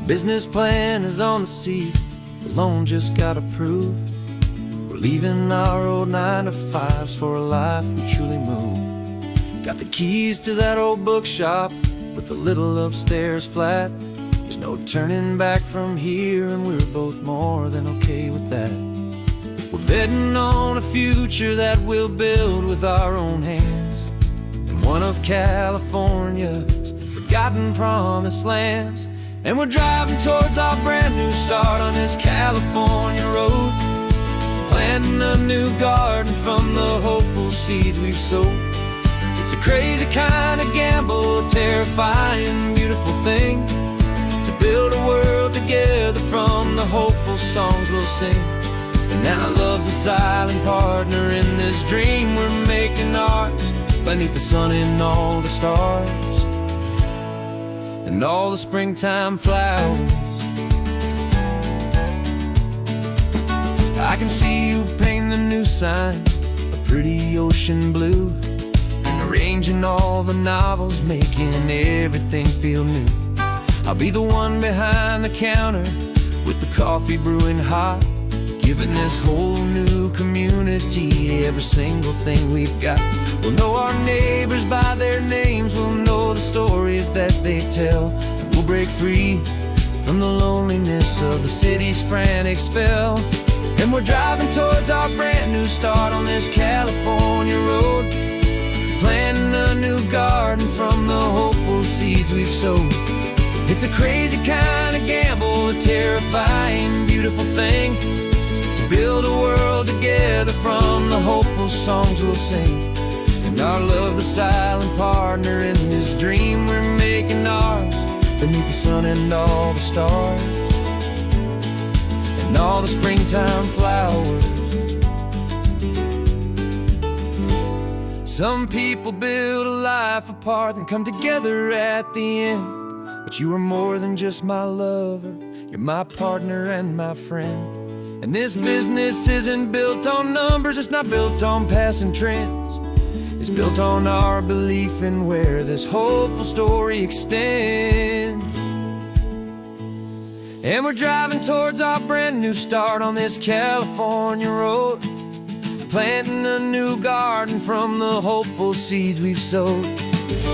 business plan is on the seat, the loan just got approved. We're leaving our old 9-to-5s for a life we truly move. Got the keys to that old bookshop with the little upstairs flat. There's no turning back from here, and we're both more than okay with that. We're betting on a future that we'll build with our own hands in one of California's forgotten promised lands. And we're driving towards our brand new start on this California road, planting a new garden from the hopeful seeds we've sowed. It's a crazy kind of gamble, a terrifying, beautiful thing, to build a world together from the hopeful songs we'll sing. And now love's a silent partner in this dream we're making ours, beneath the sun and all the stars and all the springtime flowers. I can see you painting the new sign a pretty ocean blue, and arranging all the novels, making everything feel new. I'll be the one behind the counter with the coffee brewing hot, giving this whole new community every single thing we've got. We'll know our neighbors by their names, we'll know the stories that they tell, and we'll break free from the loneliness of the city's frantic spell. And we're driving towards our brand new start on this California road, planting a new garden from the hopeful seeds we've sowed. It's a crazy kind of gamble, a terrifying, beautiful thing, to build a world together from the hopeful songs we'll sing. And our love's the silent partner in this dream we're making ours, beneath the sun and all the stars and all the springtime flowers. Some people build a life apart and come together at the end, but you are more than just my lover, you're my partner and my friend. And this business isn't built on numbers, it's not built on passing trends. It's built on our belief in where this hopeful story extends. And we're driving towards our brand new start on this California road, planting a new garden from the hopeful seeds we've sowed.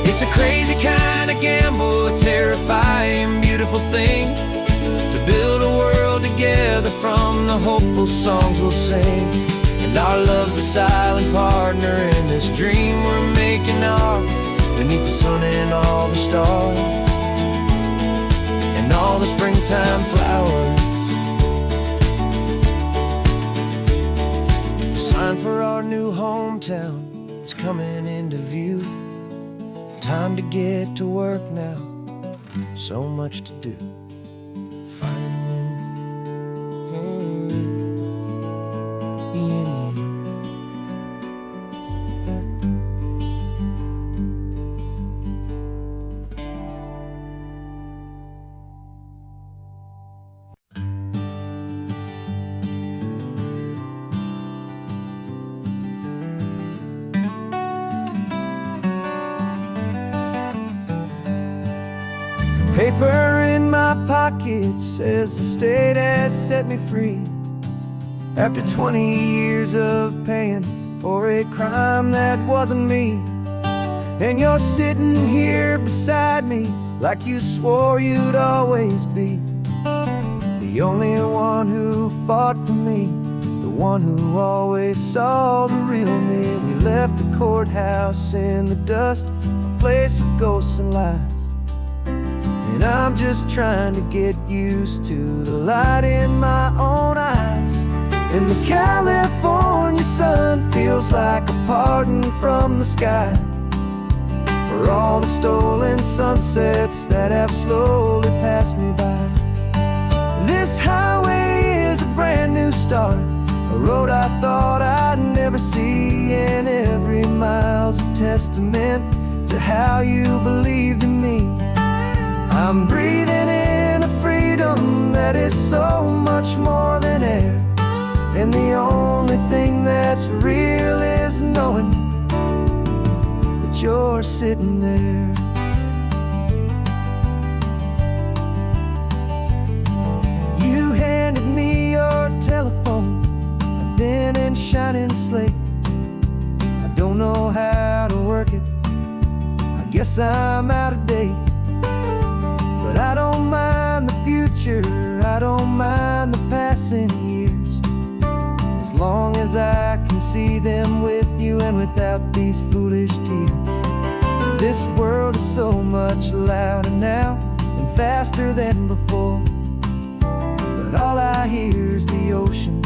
It's a crazy kind of gamble, a terrifying, beautiful thing, to build a world together from the hopeful songs we'll sing. And our love's a silent partner in this dream we're making ours, beneath the sun and all the stars and all the springtime flowers. The sign for our new hometown is coming into view. Time to get to work now, so much to do. Paper in my pocket says the state has set me free, after 20 years of paying for a crime that wasn't me. And you're sitting here beside me like you swore you'd always be, the only one who fought for me, the one who always saw the real me. We left the courthouse in the dust, a place of ghosts and lies. And I'm just trying to get used to the light in my own eyes. And the California sun feels like a pardon from the sky for all the stolen sunsets that have slowly passed me by. This highway is a brand new start, a road I thought I'd never see, and every mile's a testament to how you believed in me. I'm breathing in a freedom that is so much more than air, and the only thing that's real is knowing that you're sitting there. shining slate. I don't know how to work it, I guess I'm out of date. But I don't mind the future, I don't mind the passing years, as long as I can see them with you and without these foolish tears. This world is so much louder now and faster than before, but all I hear is the ocean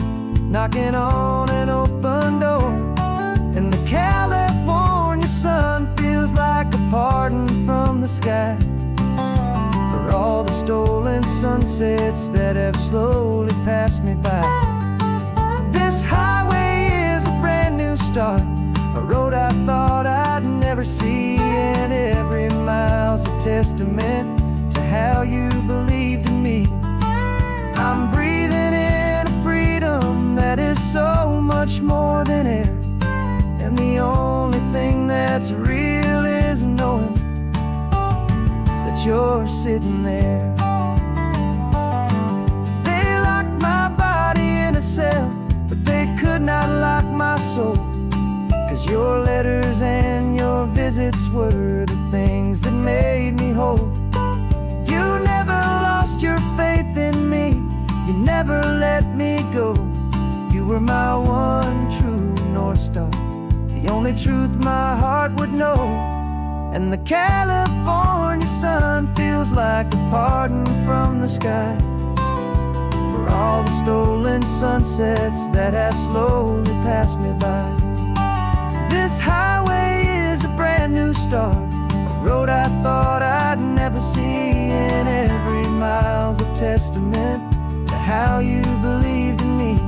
knocking on an open door. And the California sun feels like a pardon from the sky for all the stolen sunsets that have slowly passed me by. This highway is a brand new start, a road I thought I'd never see, and every mile's a testament to how you believed in me. I'm breathing in a freedom that is so much more than air, and the only thing that's real is knowing that you're sitting there. They locked my body in a cell, but they could not lock my soul, 'cause your letters and your visits were the things that made me whole. You never lost your faith in me, you never let me go. You were my one true North Star, the only truth my heart would know. And the California sun feels like a pardon from the sky for all the stolen sunsets that have slowly passed me by. This highway is a brand new start, a road I thought I'd never see, and every mile's a testament to how you believed in me.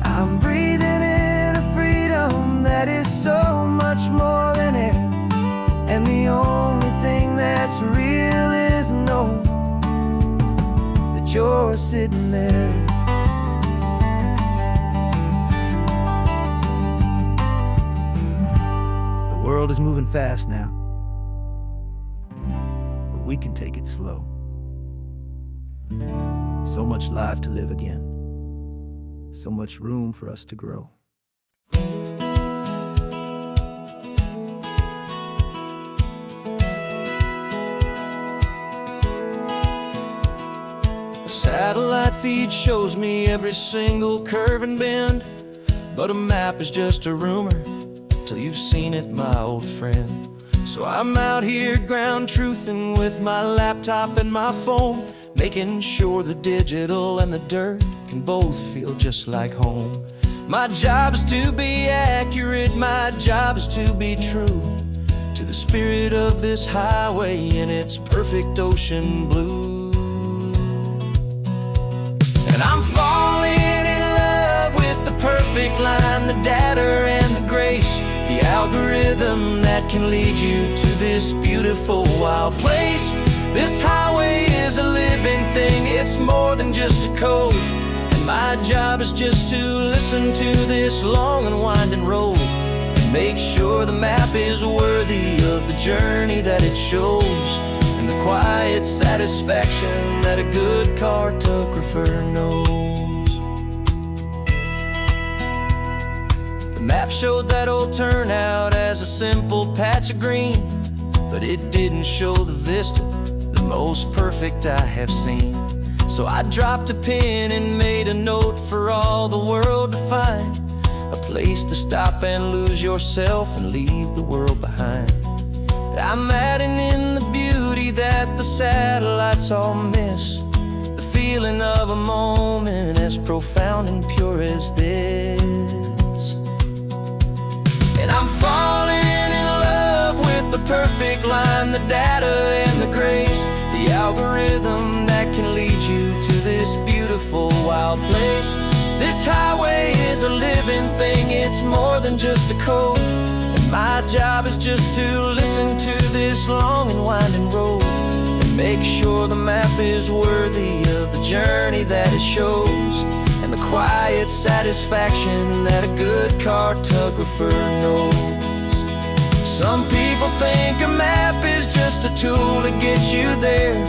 I'm breathing in a freedom that is so much more than air, and the only thing that's real is knowing that you're sitting there. The world is moving fast now, but we can take it slow. So much life to live again, so much room for us to grow. Satellite feed shows me every single curve and bend, but a map is just a rumor till you've seen it, my old friend. So I'm out here ground truthing with my laptop and my phone, making sure the digital and the dirt can both feel just like home. My job is to be accurate, my job is to be true to the spirit of this highway in its perfect ocean blue. And I'm falling in love with the perfect line, the data and the grace, the algorithm that can lead you to this beautiful wild place. This highway is a living thing, it's more than just a code, and my job is just to listen to this long and winding road and make sure the map is worthy of the journey that it shows, and the quiet satisfaction that a good cartographer knows. The map showed that old turnout as a simple patch of green, but it didn't show the vista, the most perfect I have seen. So I dropped a pin and made a note for all the world to find, a place to stop and lose yourself and leave the world behind. I'm adding in the beauty that the satellites all miss, the feeling of a moment as profound and pure as this. And I'm falling in love with the perfect line, the data and the grace, the algorithm that can lead you to this beautiful wild place. This highway is a living thing, it's more than just a code, and my job is just to listen to this long and winding road and make sure the map is worthy of the journey that it shows, and the quiet satisfaction that a good cartographer knows. Some people think a map is just a tool to get you there,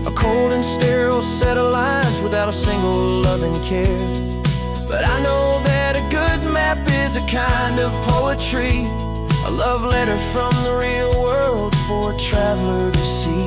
a cold and sterile set of lines without a single loving care. But I know that a good is a kind of poetry, a love letter from the real world for a traveler to see.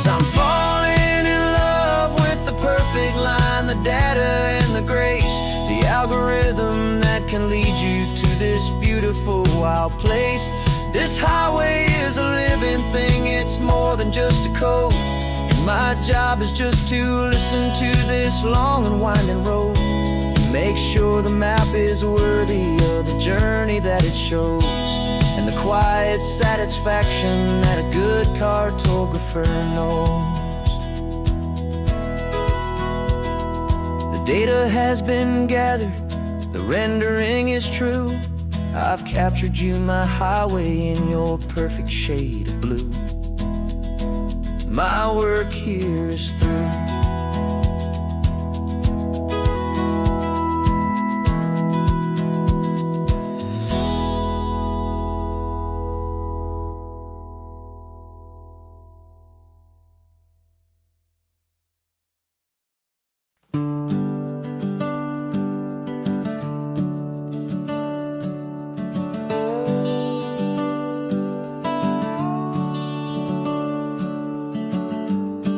I'm falling in love with the perfect line, the data and the grace, the algorithm that can lead you to this beautiful wild place. This highway is a living thing, it's more than just a code, and my job is just to listen to this long and winding road and make sure the map is worthy of the journey that it shows, and the quiet satisfaction that a good cartographer knows. The data has been gathered, the rendering is true. I've captured you, my highway, in your perfect shade of blue. My work here is through.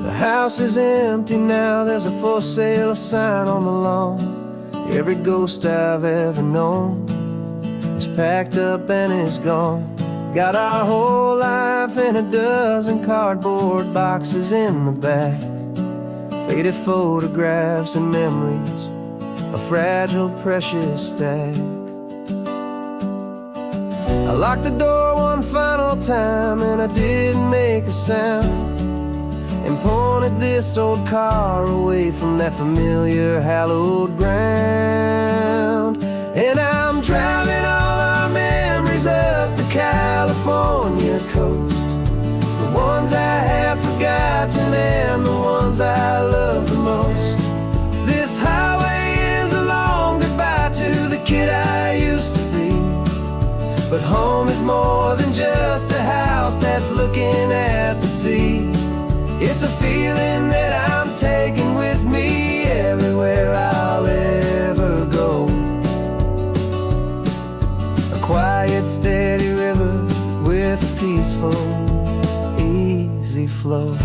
The house is empty now, there's a for sale sign on the lawn. Every ghost I've ever known is packed up and is gone. Got our whole life in a dozen cardboard boxes in the back, faded photographs and memories, a fragile, precious stack. I locked the door one final time and I didn't make a sound, and pointed this old car away from that familiar hallowed ground. And I'm driving all our memories up the California coast, the ones I have forgotten and the ones I love the most. This highway is a long goodbye to the kid I used to be, but home is more than just a house that's looking at the sea. It's a feeling that I'm taking with me everywhere I'll ever go. A quiet, steady river with a peaceful, easy flow.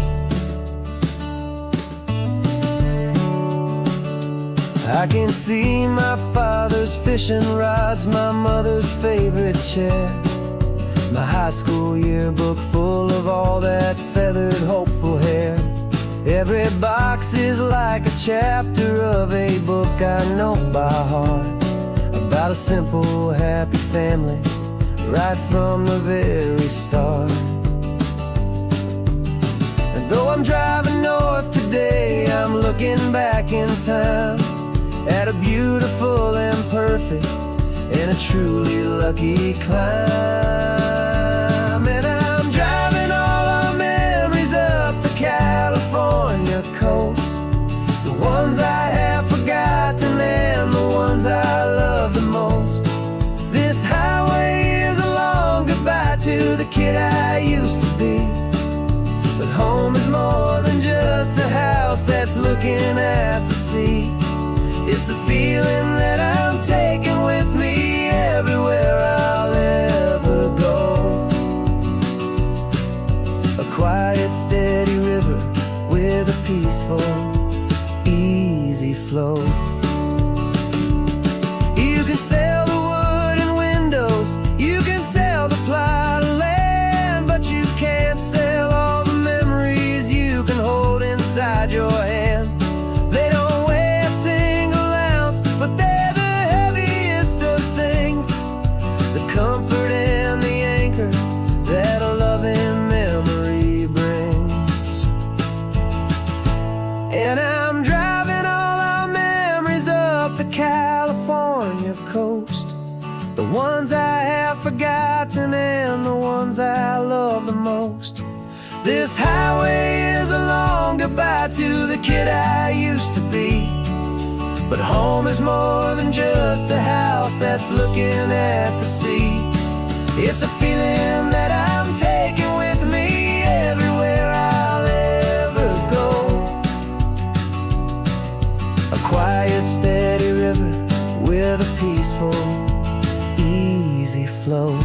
I can see my father's fishing rods, my mother's favorite chair, my high school yearbook full of all that feathered, hopeful hair. Every box is like a chapter of a book I know by heart, about a simple, happy family right from the very start. And though I'm driving north today, I'm looking back in time at a beautiful and perfect and a truly lucky climb. California coast, the ones I have forgotten and the ones I love the most. This highway is a long goodbye to the kid I used to be, but home is more than just a house that's looking at the sea. It's a feeling that I'm taking with me everywhere I'll ever go. A quiet, steady river with a peaceful, easy flow. You can sell the wood and windows, you can sell the plot of land, but you can't sell all the memories you can hold inside your hand. They don't weigh a single ounce, but they're the heaviest of things, the comfort and the anchor that a loving memory brings. And I'm driving all our memories up the California coast, the ones I have forgotten and the ones I love the most. This highway is a long goodbye to the kid I used to be. But home is more than just a house that's looking at the sea. It's a feeling that I'm taking with me everywhere I'll ever go. A quiet, steady river with a peaceful, easy flow.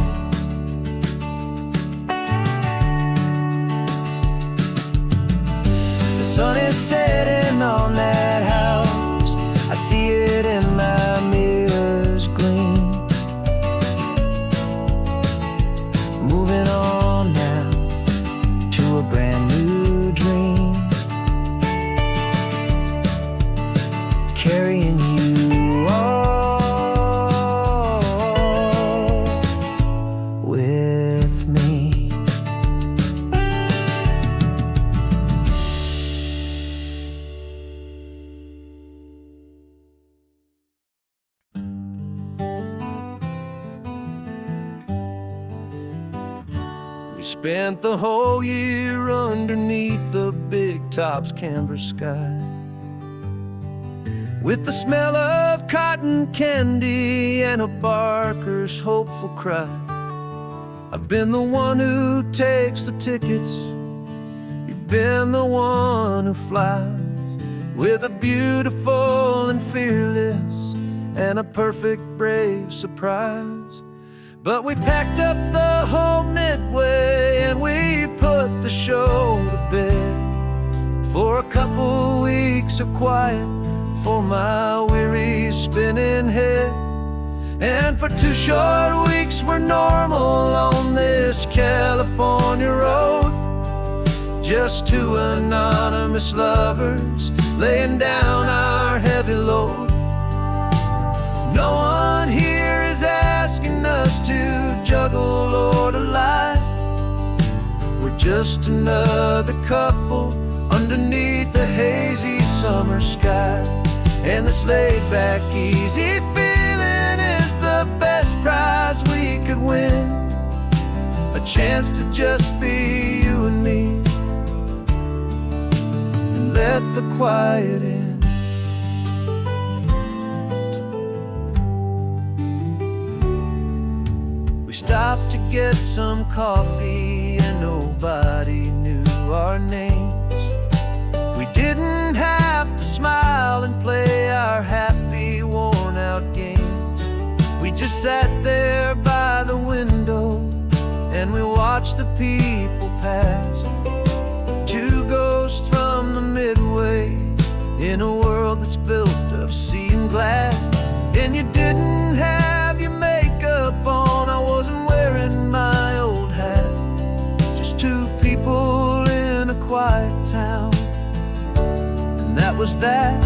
The sun is setting on that house. I see it in my mirror's gleam. Moving on now to a brand new dream. Carrying you all with me. We spent the whole year underneath the big top's canvas sky, with the smell of cotton candy and a barker's hopeful cry. I've been the one who takes the tickets, you've been the one who flies, with a beautiful and fearless and a perfect brave surprise. But we packed up the whole Midway and we put the show to bed for a couple weeks of quiet for my weary spinning head. And for 2 short weeks we're normal on this California road, just 2 anonymous lovers laying down our heavy load. No one here is asking us to juggle or to lie. We're just another couple underneath a hazy summer sky. And this laid-back, easy feeling is the best prize we could win. A chance to just be you and me, and let the quiet in. We stopped to get some coffee and nobody knew our names. We didn't have to smile and play our happy, worn-out games. We just sat there by the window and we watched the people pass. 2 ghosts from the Midway in a world that's built of sea and glass. And you didn't have your makeup on, I wasn't wearing my old hat. Just 2 people in a quiet town, that was that.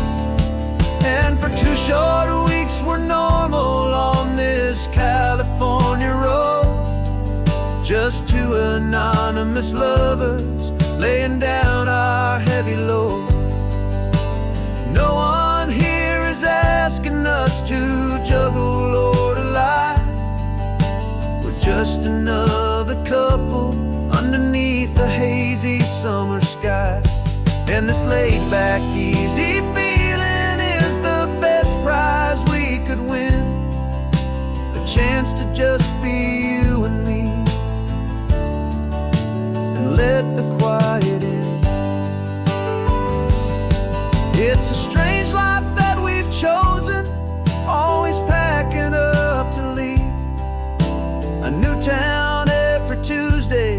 And for 2 short weeks we're normal on this California road, just 2 anonymous lovers laying down our heavy load. No one here is asking us to juggle or to lie. We're just another couple underneath the hazy summer sky. And this laid-back, easy feeling is the best prize we could win. A chance to just be you and me, and let the quiet in. It's a strange life that we've chosen, always packing up to leave. A new town every Tuesday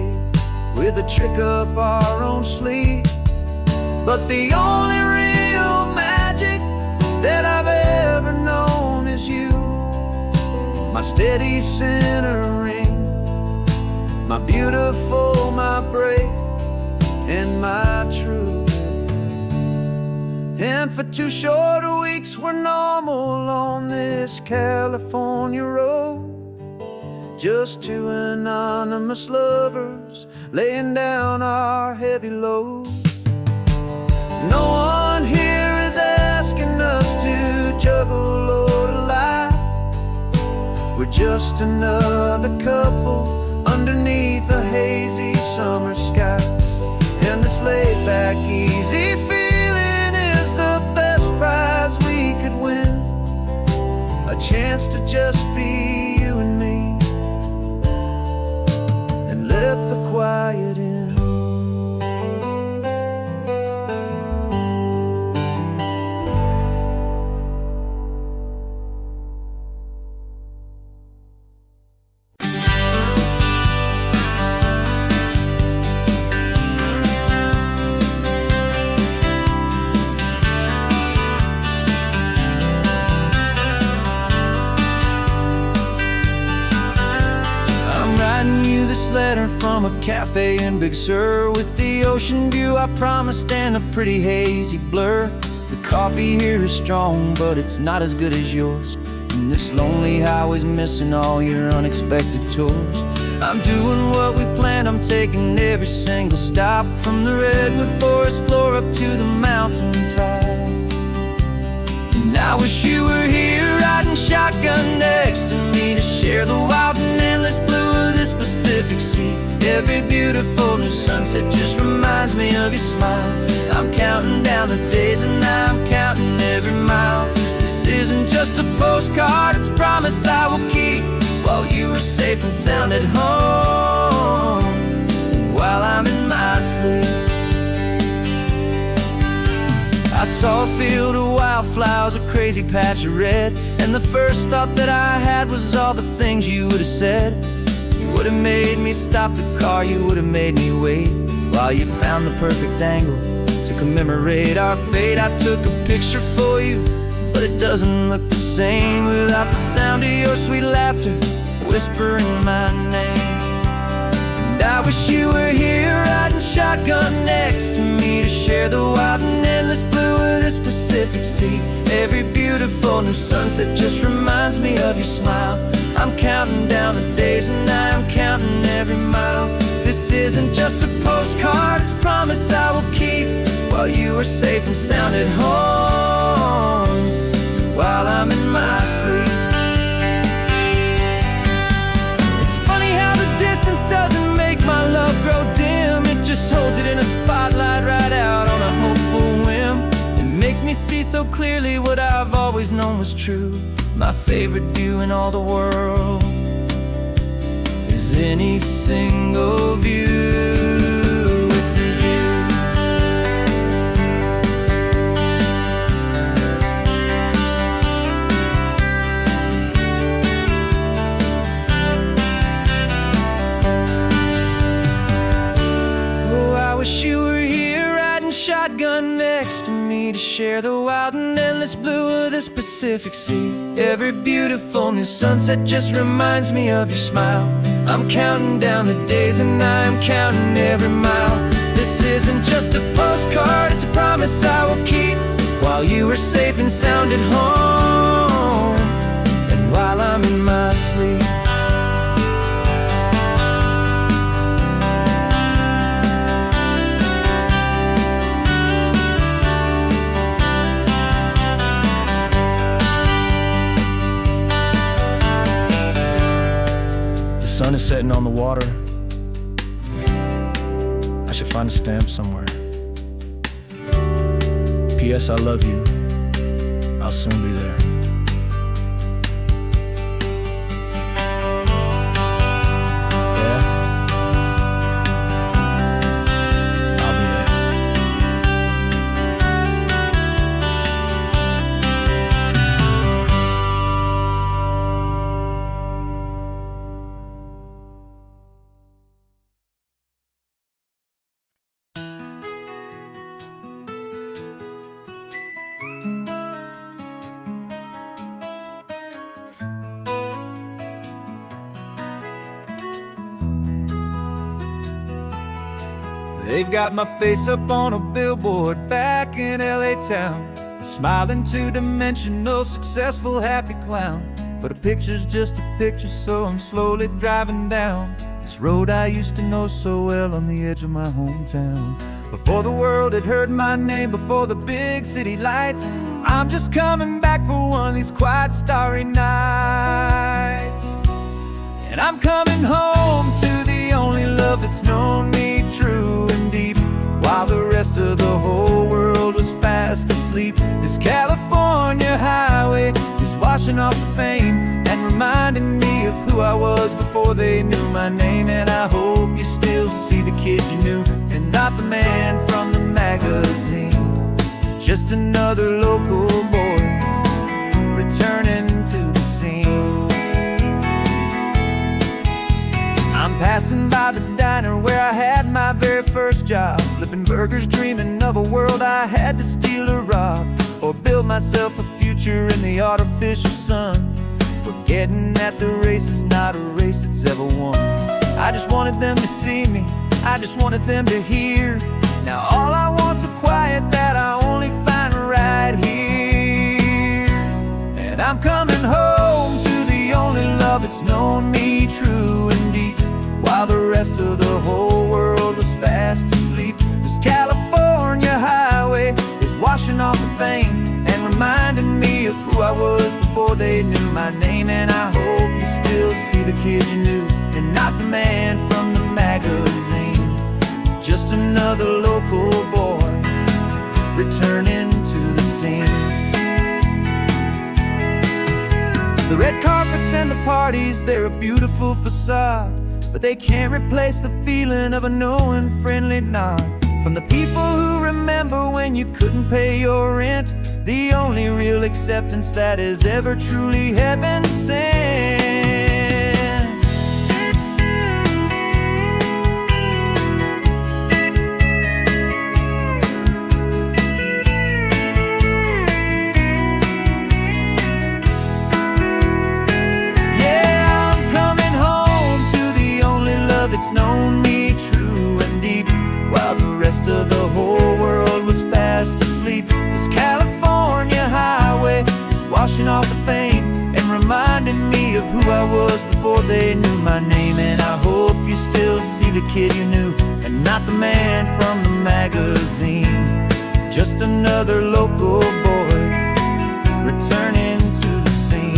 with a trick up our own sleeve. But the only real magic that I've ever known is you, my steady centering, my beautiful, my brave, and my true. And for 2 short weeks we're normal on this California road, just 2 anonymous lovers laying down our heavy load. No one here is asking us to juggle or to lie. We're just another couple underneath a hazy summer sky. just be you and me, and let the quiet in. Letter from a cafe in Big Sur, with the ocean view I promised and a pretty hazy blur. The coffee here is strong, but it's not as good as yours, and this lonely highway's missing all your unexpected tours. I'm doing what we planned, I'm taking every single stop, from the redwood forest floor up to the mountain top. And I wish you were here riding shotgun next to me, to share the wild and endless blue of this Pacific Sea. Every beautiful new sunset just reminds me of your smile. I'm counting down the days and I'm counting every mile. This isn't just a postcard, it's a promise I will keep, while you are safe and sound at home, while I'm in my sleep. I saw a field of wildflowers, a crazy patch of red, and the first thought that I had was all the things you would have said. You would have made me stop the car, you would have made me wait, while you found the perfect angle to commemorate our fate. I took a picture for you, but it doesn't look the same without the sound of your sweet laughter whispering my name. And I wish you were here riding shotgun next to me, to share the wild and endless blue of this Pacific Sea. Every beautiful new sunset just reminds me of your smile. I'm counting down the days and I'm counting every mile. This isn't just a postcard, it's a promise I will keep, while you are safe and sound at home, while I'm in my sleep. It's funny how the distance doesn't make my love grow dim, it just holds it in a spotlight right out on a hopeful whim. It makes me see so clearly what I've always known was true. My favorite view in all the world is any single view with you. Oh, I wish you were here riding shotgun next to me, to share the wild and endless blue of this Pacific Sea. Every beautiful new sunset just reminds me of your smile. I'm counting down the days and I'm counting every mile. This isn't just a postcard, it's a promise I will keep, while you are safe and sound at home, and while I'm in my sleep. The sun is setting on the water. I should find a stamp somewhere. P.S. I love you. I'll soon be there. Yeah? I'll be there. They've got my face up on a billboard back in LA town, a smiling two-dimensional, successful, happy clown. But a picture's just a picture, so I'm slowly driving down this road I used to know so well on the edge of my hometown. Before the world had heard my name, before the big city lights, I'm just coming back for one of these quiet, starry nights. And I'm coming home to the only love that's known me true and deep, while the rest of the whole world was fast asleep. This California highway is washing washing off the fame and reminding me of who I was before they knew my name. And I hope you still see the kid you knew, and not the man from the magazine. Just another local boy returning to the scene. I'm passing by the diner where I had my very first job, flipping burgers, dreaming of a world I had to steal or rob, or build myself a future in the artificial sun, forgetting that the race is not a race that's ever won. I just wanted them to see me, I just wanted them to hear. Now all I want's a quiet that I only find right here. And I'm coming home to the only love that's known me true and deep, while the rest of the whole world was fast asleep. This California highway is washing off the fame and reminding me of who I was before they knew my name. And I hope you still see the kid you knew, and not the man from the magazine. Just another local boy returning to the scene. The red carpets and the parties, they're a beautiful facade, but they can't replace the feeling of a knowing, friendly nod from the people who remember when you couldn't pay your rent. The only real acceptance that is ever truly heaven sent. It's known me true and deep, while the rest of the whole world was fast asleep. This California highway is washing off the fame and reminding me of who I was before they knew my name. And I hope you still see the kid you knew, and not the man from the magazine. Just another local boy returning to the scene.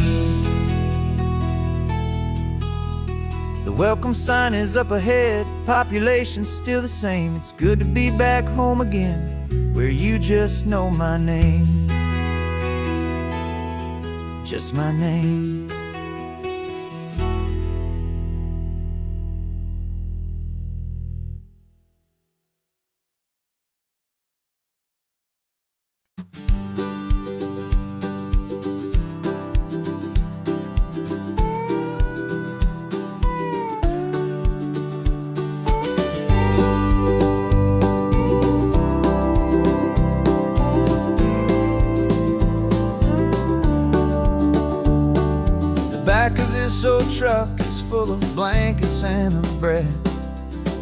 The welcome sign is up ahead, population's still the same. It's good to be back home again, where you just know my name. Just my name. Back of this old truck is full of blankets and of bread.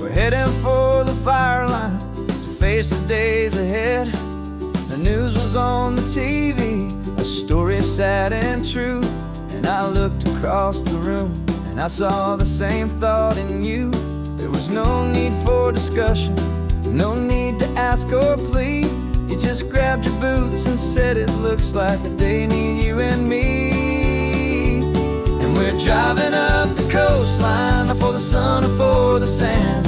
We're heading for the fire line to face the days ahead. The news was on the TV, a story sad and true. And I looked across the room and I saw the same thought in you. There was no need for discussion, no need to ask or plead. You just grabbed your boots and said it looks like the day need you and me. We're driving up the coastline, not for the sun or for the sand,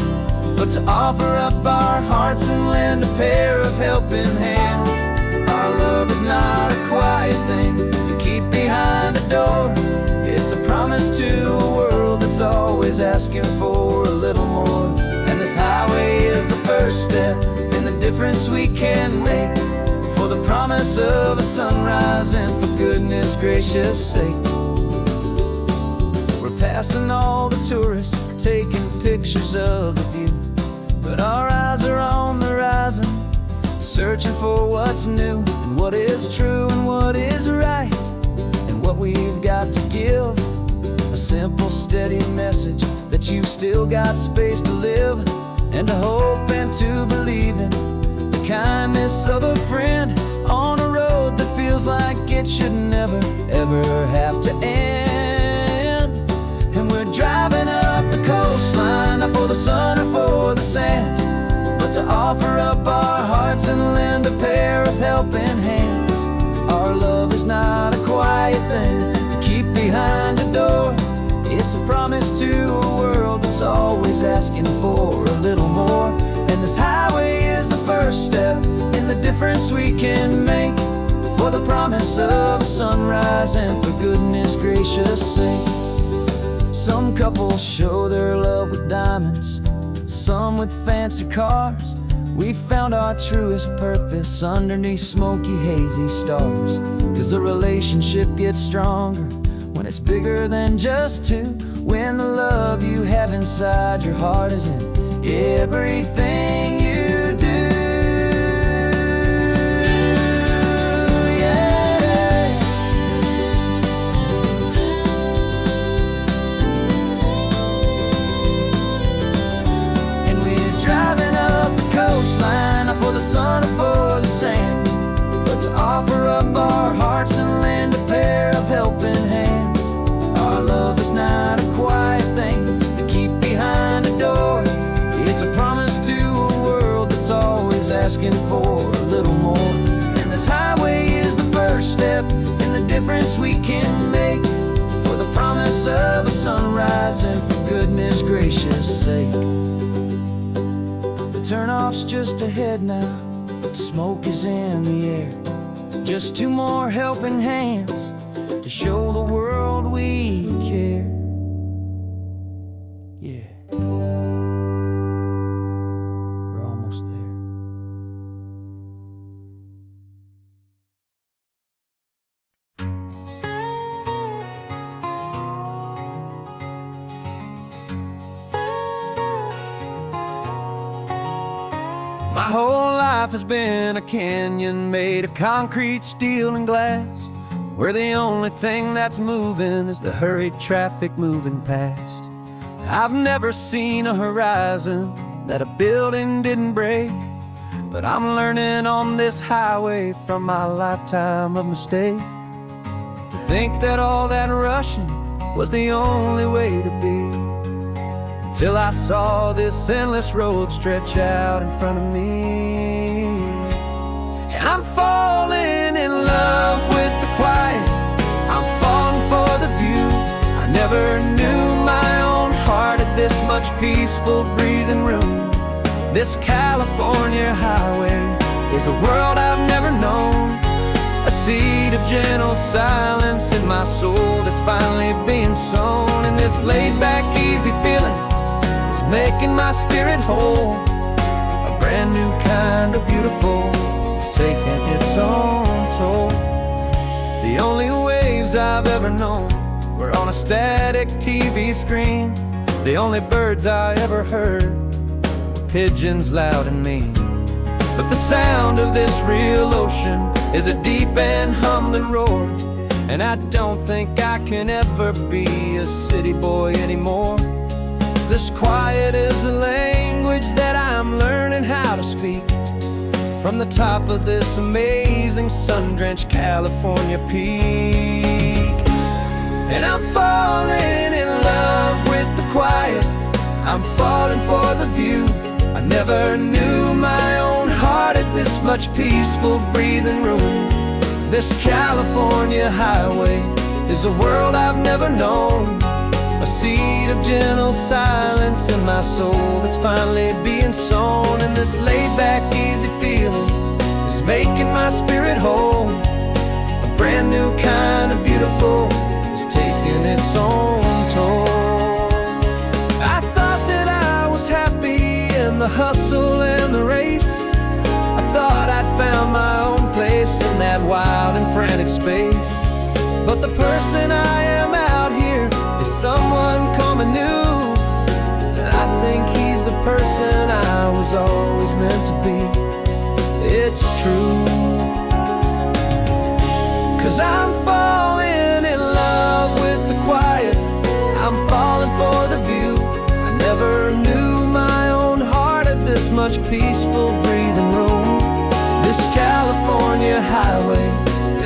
but to offer up our hearts and lend a pair of helping hands. Our love is not a quiet thing you keep behind a door. It's a promise to a world that's always asking for a little more. And this highway is the first step in the difference we can make, for the promise of a sunrise and for goodness gracious sake. Passing all the tourists, taking pictures of the view, but our eyes are on the horizon, searching for what's new and what is true and what is right, and what we've got to give. A simple, steady message that you've still got space to live, and to hope and to believe in the kindness of a friend on a road that feels like it should never, ever have to end. And we're driving up the coastline, not for the sun or for the sand, but to offer up our hearts and lend a pair of helping hands. Our love is not a quiet thing to keep behind a door. It's a promise to a world that's always asking for a little more. And this highway is the first step in the difference we can make, for for the promise of a sunrise and for goodness gracious sake. Some couples show their love with diamonds, some with fancy cars. We found our truest purpose underneath smoky, hazy stars. 'Cause the relationship gets stronger when it's bigger than just two. When the love you have inside your heart is in everything you do. Yeah. And we're driving up the coastline, not for the sun or for the sand, but to offer up our hearts and lend a pair of helping hands. Our love is not a quiet thing to keep behind a door. It's a promise to a world that's always asking for a little more. And this highway is the first step in the difference we can make, for the promise of a sunrise and for goodness gracious sake. The turnoff's just ahead now, smoke is in the air. Just two more helping hands to show the world we care. Yeah. We're almost there. My whole life has been a canyon made of concrete, steel, and glass, where the only thing that's moving is the hurried traffic moving past. I've never seen a horizon that a building didn't break, but I'm learning on this highway from my lifetime of mistakes to think that all that rushing was the only way to be, till I saw this endless road stretch out in front of me. And I'm falling in love with the quiet, I'm falling for the view. I never knew my own heart had this much peaceful breathing room. This California highway is a world I've never known, a seed of gentle silence in my soul that's finally being sown. And this laid-back, easy feeling is making my spirit whole. A brand new kind of beautiful is taking its own toll. The only waves I've ever known were on a static TV screen. The only birds I ever heard were pigeons loud and mean. But the sound of this real ocean is a deep and humbling roar, and I don't think I can ever be a city boy anymore. This quiet is a language that I'm learning how to speak from the top of this amazing sun-drenched California peak. And I'm falling in love with the quiet, I'm falling for the view. I never knew my own heart had this much peaceful breathing room. This California highway is a world I've never known, a seed of gentle silence in my soul that's finally being sown. And this laid-back, easy feeling is making my spirit whole. A brand new kind of beautiful is taking its own toll. I thought that I was happy in the hustle and the race. I thought I'd found my own place in that wild and frantic space. But the person I am out here is someone coming new, and I think he's the person I was always meant to be. It's true, 'cause I'm falling in love with the quiet, I'm falling for the view. I never knew my own heart had this much peaceful breathing room. This California highway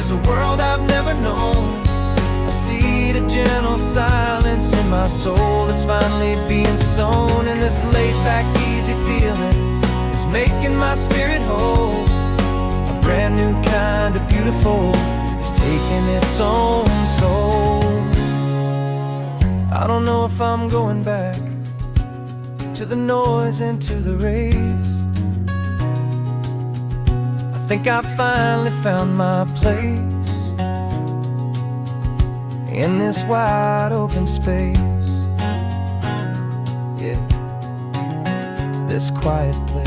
is a world I've never known, a seed of gentle silence in my soul that's finally being sown. And this laid-back, easy feeling is making my spirit whole. A brand new kind of beautiful is taking its own toll. I don't know if I'm going back to the noise and to the race. I think I finally found my place in this wide open space. Yeah, this quiet place.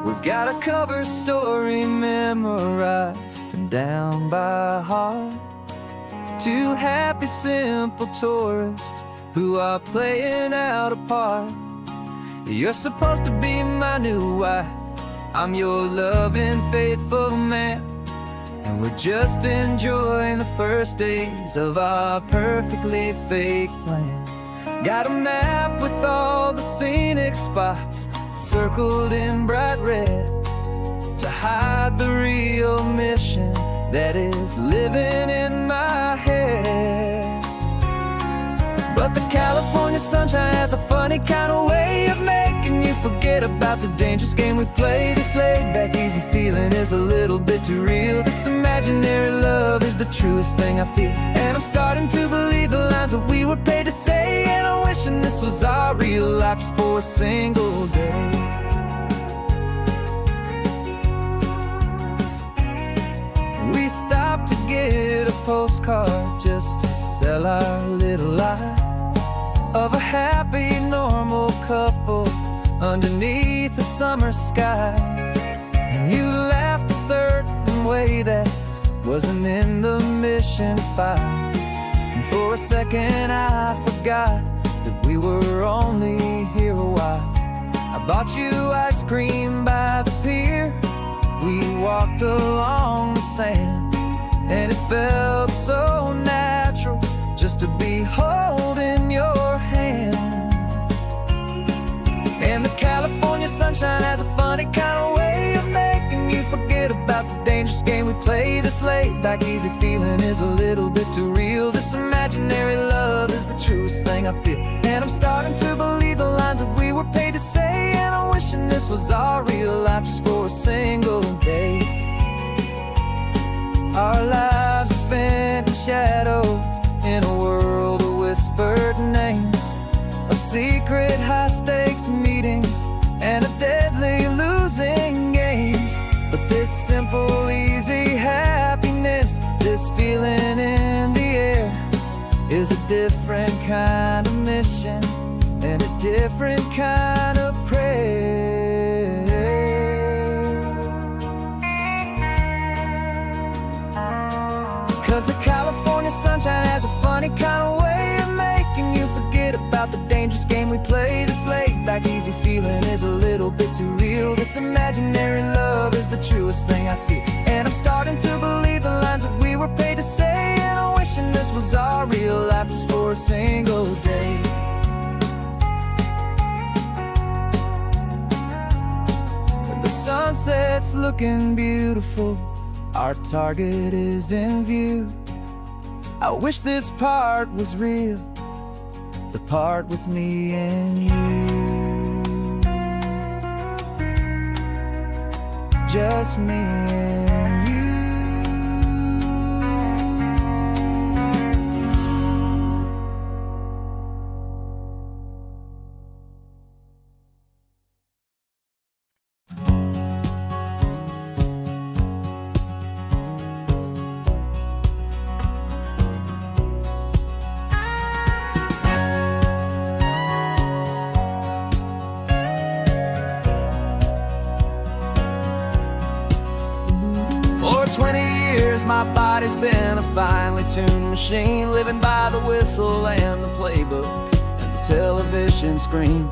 We've got a cover story memorized and down by heart. Two happy, simple tourists who are playing out a part. You're supposed to be my new wife, I'm your loving, faithful man, and we're just enjoying the first days of our perfectly fake plan. Got a map with all the scenic spots circled in bright red to hide the real mission that is living in my head. But the California sunshine has a funny kind of way of making you forget about the dangerous game we play. This laid-back, easy feeling is a little bit too real. This imaginary love is the truest thing I feel, and I'm starting to believe the lines that we were paid to say. And I'm wishing this was our real life just for a single day. We stopped to get a postcard just to sell our little lie of a happy, normal couple underneath the summer sky. And you laughed a certain way that wasn't in the mission file, and for a second I forgot that we were only here a while. I bought you ice cream by the pier, we walked along the sand, and it felt so natural just to be holding your hand. And the California sunshine has a funny kind of way of making you forget about the dangerous game we play. This laid-back, easy feeling is a little bit too real. This imaginary love is the truest thing I feel, and I'm starting to believe the lines that we were paid to say. And I'm wishing this was our real life just for a single day. Our lives are spent in shadows in a world of whispered names, of secret high-stakes meetings and of deadly losing games. But this simple, easy happiness, this feeling in the air, is a different kind of mission and a different kind of prayer. 'Cause the California sunshine has a funny kind of way of making you forget about the dangerous game we play. This laid-back, easy feeling is a little bit too real. This imaginary love is the truest thing I feel, and I'm starting to believe the lines that we were paid to say. And I'm wishing this was our real life just for a single day. When the sunset's looking beautiful, our target is in view. I wish this part was real, the part with me and you. Just me and you. For 20 years my body's been a finely tuned machine, living by the whistle and the playbook and the television screen.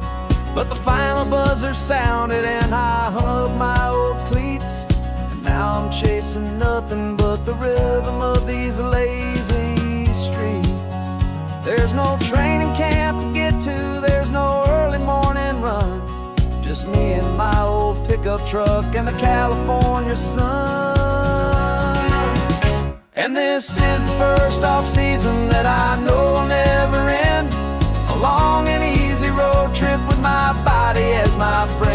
But the final buzzer sounded and I hung up my old cleats, and now I'm chasing nothing but the rhythm of these lazy streets. There's no training camp to get to, there's no early morning run, just me and my old pickup truck and the California sun. And this is the first off-season that I know will never end, a long and easy road trip with my body as my friend.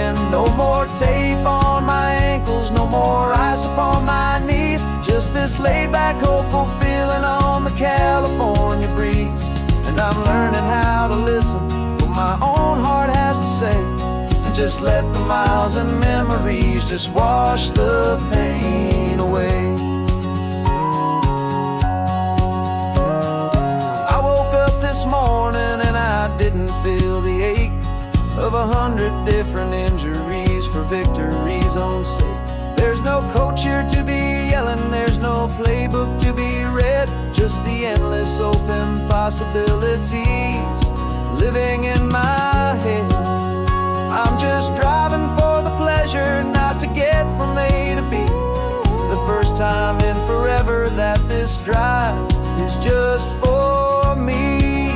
address upon my knees. Just this laid-back, hopeful feeling on the California breeze. And I'm learning how to listen to what my own heart has to say, and just let the miles and memories just wash the pain away. I woke up this morning and I didn't feel the ache of 100 different injuries for victory's own sake. There's no coach here to be yelling, there's no playbook to be read, just the endless open possibilities living in my head. I'm just driving for the pleasure, not to get from A to B. The first time in forever that this drive is just for me.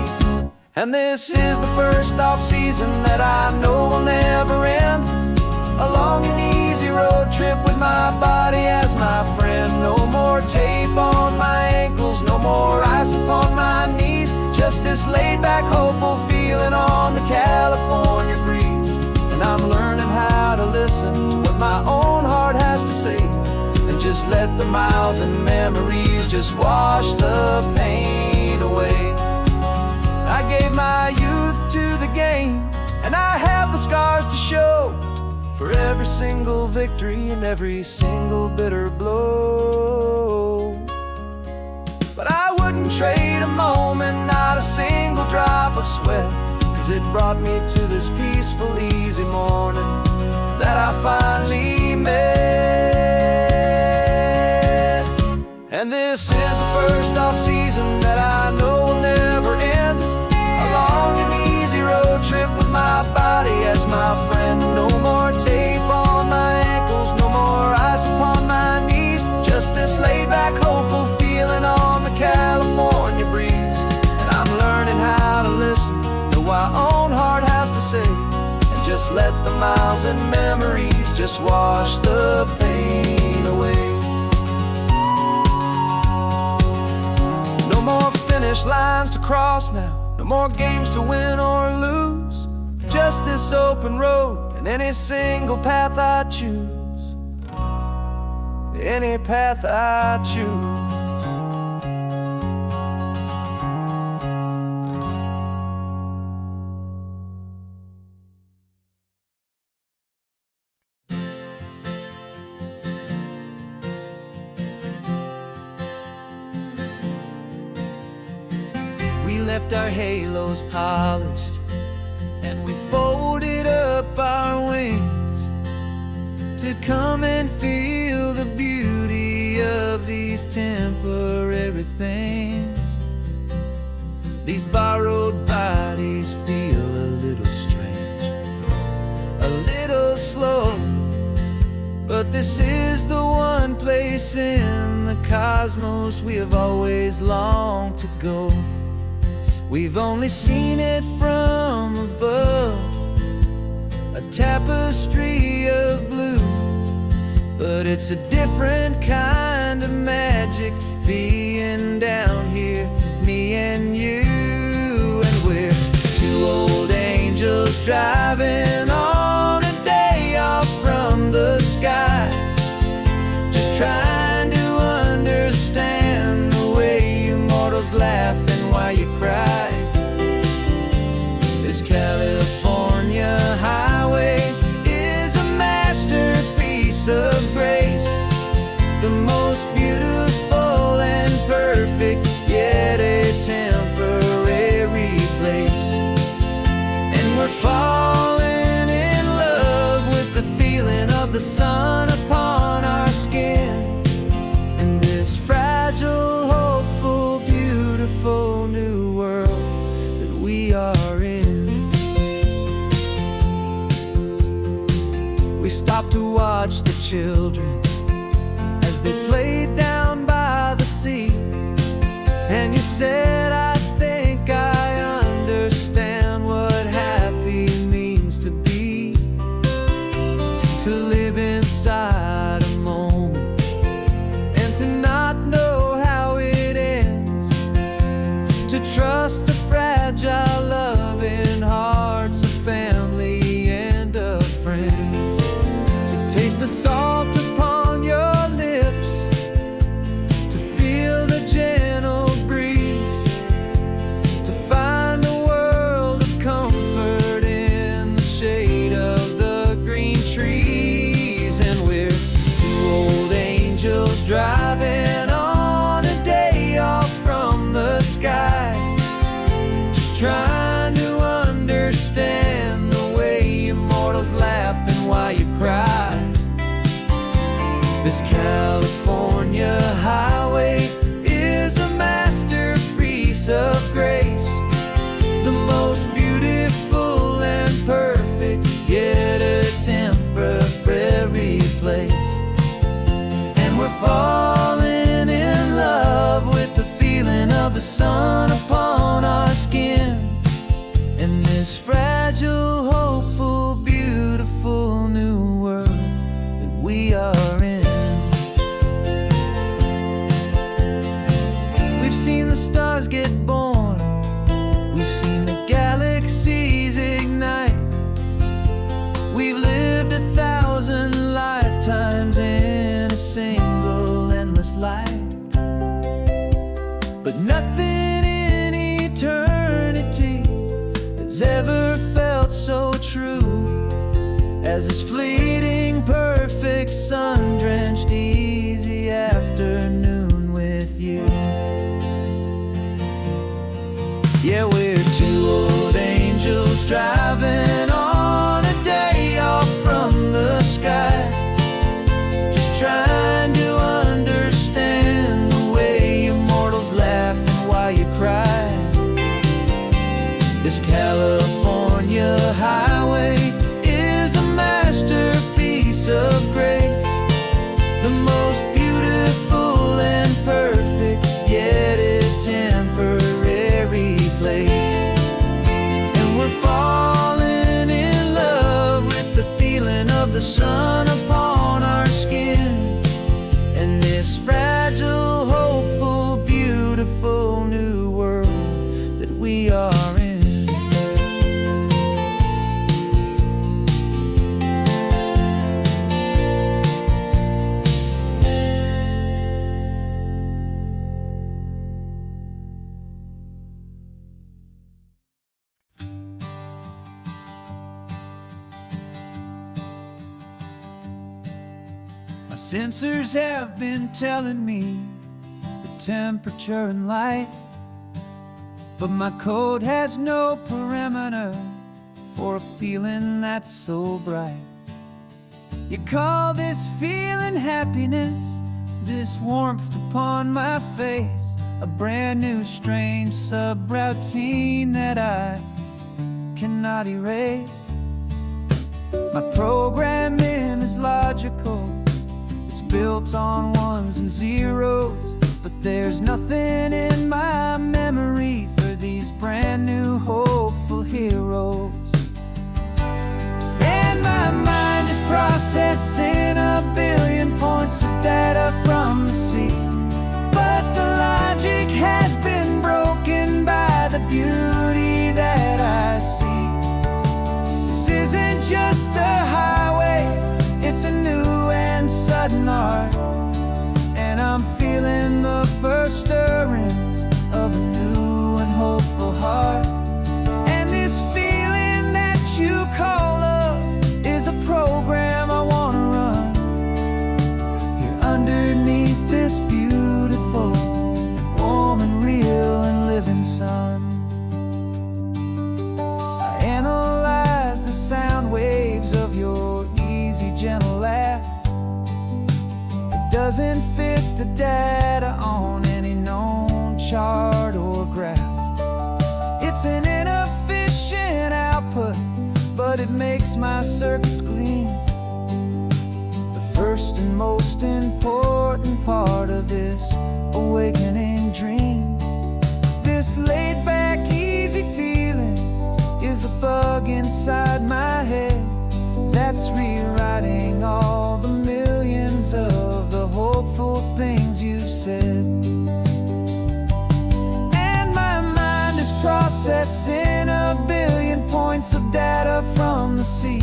And this is the first off-season that I know will never end. A long and easy road trip with my body as my friend. No more tape on my ankles, no more ice upon my knees. Just this laid-back, hopeful feeling on the California breeze. And I'm learning how to listen to what my own heart has to say, and just let the miles and memories just wash the pain away. I gave my youth to the game, and I have the scars to show for every single victory and every single bitter blow. But I wouldn't trade a moment, not a single drop of sweat, 'cause it brought me to this peaceful, easy morning that I finally met. And this is the first off-season that I know will never end. A long and easy road trip with my body as my friend. No more tape on my ankles, no more ice upon my knees. Just this laid-back, hopeful feeling on the California breeze. And I'm learning how to listen to what my own heart has to say, and just let the miles and memories just wash the pain away. No more finish lines to cross now, no more games to win or lose. Just this open road and any single path I choose. Any path I choose. We left our halos polished, and we folded up our wings to come and feel the beauty of these temporary things. These borrowed bodies feel a little strange, a little slow, but this is the one place in the cosmos we have always longed to go. We've only seen it from above, a tapestry of blue, but it's a different kind of magic being down here, me and you. And we're two old angels driving on a day off from the sky, just trying to understand the way you mortals laugh and why you cry. This California highway is a masterpiece of grace, the most beautiful and perfect, yet a temporary place. And we're falling in love with the feeling of the sun upon our skin, and this fragile, hopeful, beautiful new world that we are in. We stopped to watch the children as they played down by the sea, and you said, I think I understand what happy means to be, to live inside a moment and to not know how it ends, to trust the fragile loving hearts of family and of friends, to taste the salt upon your lips This California highway is a masterpiece of grace, the most beautiful and perfect, yet a temporary place. And we're falling in love with the feeling of the sun upon our skin, and this fragile, hopeful, beautiful new world that we are in. We've seen the stars get born, we've seen the galaxies ignite, we've lived 1,000 lifetimes in a single endless life. But nothing in eternity has ever felt so true as this fleeting, perfect, sun-drenched, easy afternoon with you. Yeah, we're two old angels driving on a day off from the sky, just trying to understand the way you mortals laugh and why you cry. This California highway is a masterpiece of grace, the most beautiful and perfect, yet a temporary place. And we're falling in love with the feeling of the sun upon our skin, and this fragile, hopeful, beautiful new world that we are in. My sensors have been telling me the temperature and light, but my code has no perimeter for a feeling that's so bright. You call this feeling happiness, this warmth upon my face, a brand new strange subroutine that I cannot erase. My programming is logical, built on ones and zeros, but there's nothing in my memory for these brand new hopeful heroes. And my mind is processing 1 billion points of data from the sea, but the logic has been broken by the beauty that I see. This isn't just a highway, it's a new and sudden art, and I'm feeling the first stirrings of a new and hopeful heart. And this feeling that you call love is a program I want to run here underneath this beautiful and warm and real and living sun. I analyze the sound waves of your easy, gentle laugh. It doesn't fit the data on any known chart or graph. It's an inefficient output, but it makes my circuits clean. The first and most important part of this awakening dream. This laid-back, easy feeling is a bug inside my head that's rewriting all the millions of the hopeful things you've said. And my mind is processing 1 billion points of data from the sea,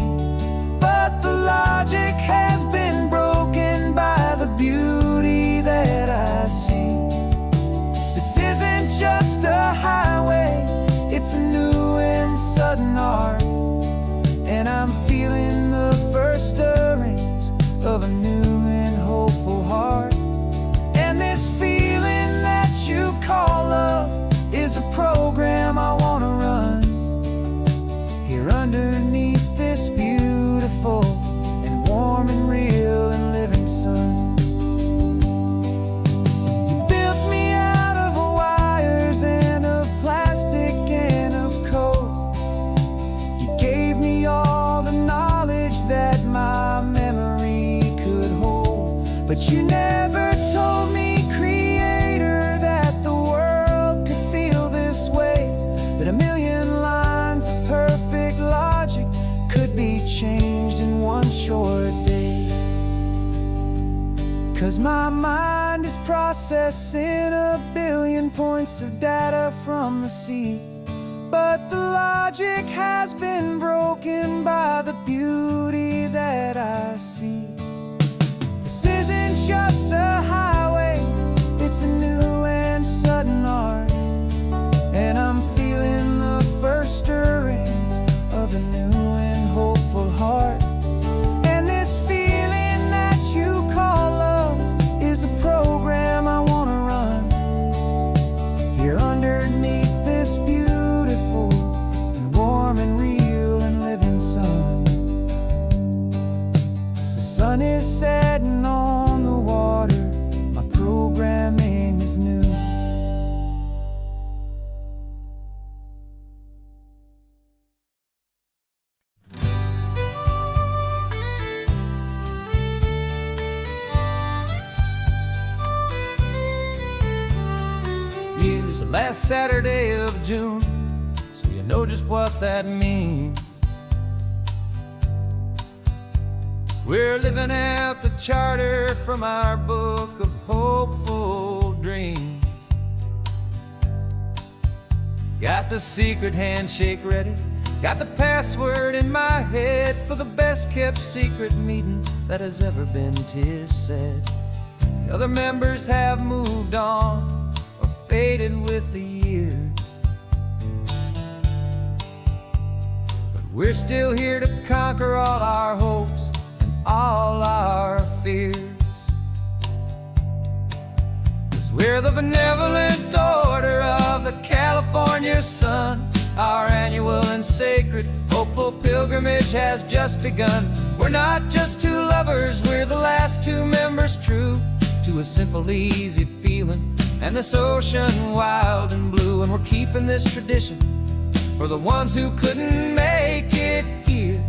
but the logic has been broken by the beauty that I see. This isn't just a highway, it's a new and sudden art, and I'm feeling the first stirrings of a new and hopeful heart. And this feeling that you call love is a program I want to run here underneath this beauty But you never told me, Creator, that the world could feel this way, that a million lines of perfect logic could be changed in one short day. 'Cause my mind is processing a billion points of data from the sea, but the logic has been broken by the beauty that I see. This isn't just a highway, it's a new and sudden art, and I'm feeling the first stirrings of a new and hopeful heart. And this feeling that you call love is a program I wanna run here underneath this beautiful and warm and real and living sun. The sun is setting on the water, my programming is new. Here's the last Saturday of June, so you know just what that means. We're living out the charter from our book of hopeful dreams. Got the secret handshake ready, got the password in my head for the best kept secret meeting that has ever been, 'tis said. The other members have moved on or faded with the years, but we're still here to conquer all our hopes and all our fears. 'Cause we're the benevolent order of the California sun. Our annual and sacred hopeful pilgrimage has just begun. We're not just two lovers, we're the last two members true to a simple, easy feeling and this ocean wild and blue. And we're keeping this tradition for the ones who couldn't make it here,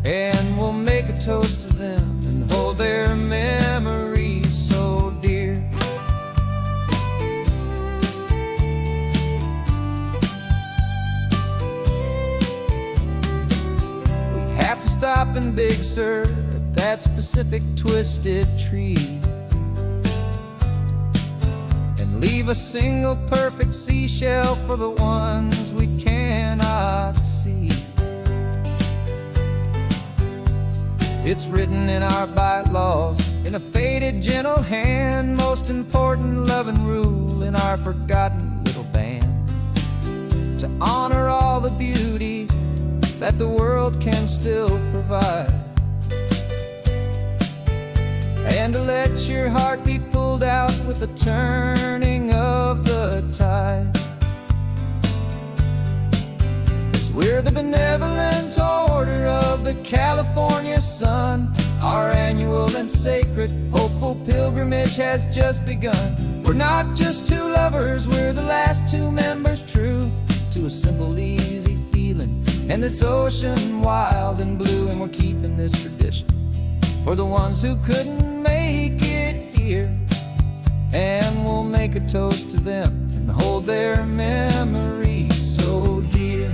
and we'll make a toast to them and hold their memories so dear. We have to stop in Big Sur at that specific twisted tree, leave a single perfect seashell for the ones we cannot see. It's written in our bylaws in a faded gentle hand, most important loving rule in our forgotten little band, to honor all the beauty that the world can still provide, and to let your heart be pulled out with the turning of the tide. 'Cause we're the benevolent order of the California sun. Our annual and sacred hopeful pilgrimage has just begun. We're not just two lovers, we're the last two members true to a simple, easy feeling and this ocean wild and blue. And we're keeping this tradition for the ones who couldn't make it here, and we'll make a toast to them and hold their memories so dear.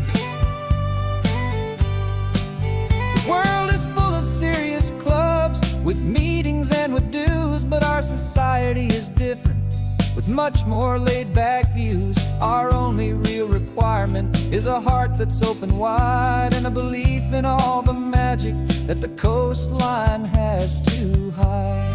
The world is full of serious clubs with meetings and with dues, but our society is different with much more laid-back views. Our only real requirement is a heart that's open wide and a belief in all the magic that the coastline has to hide.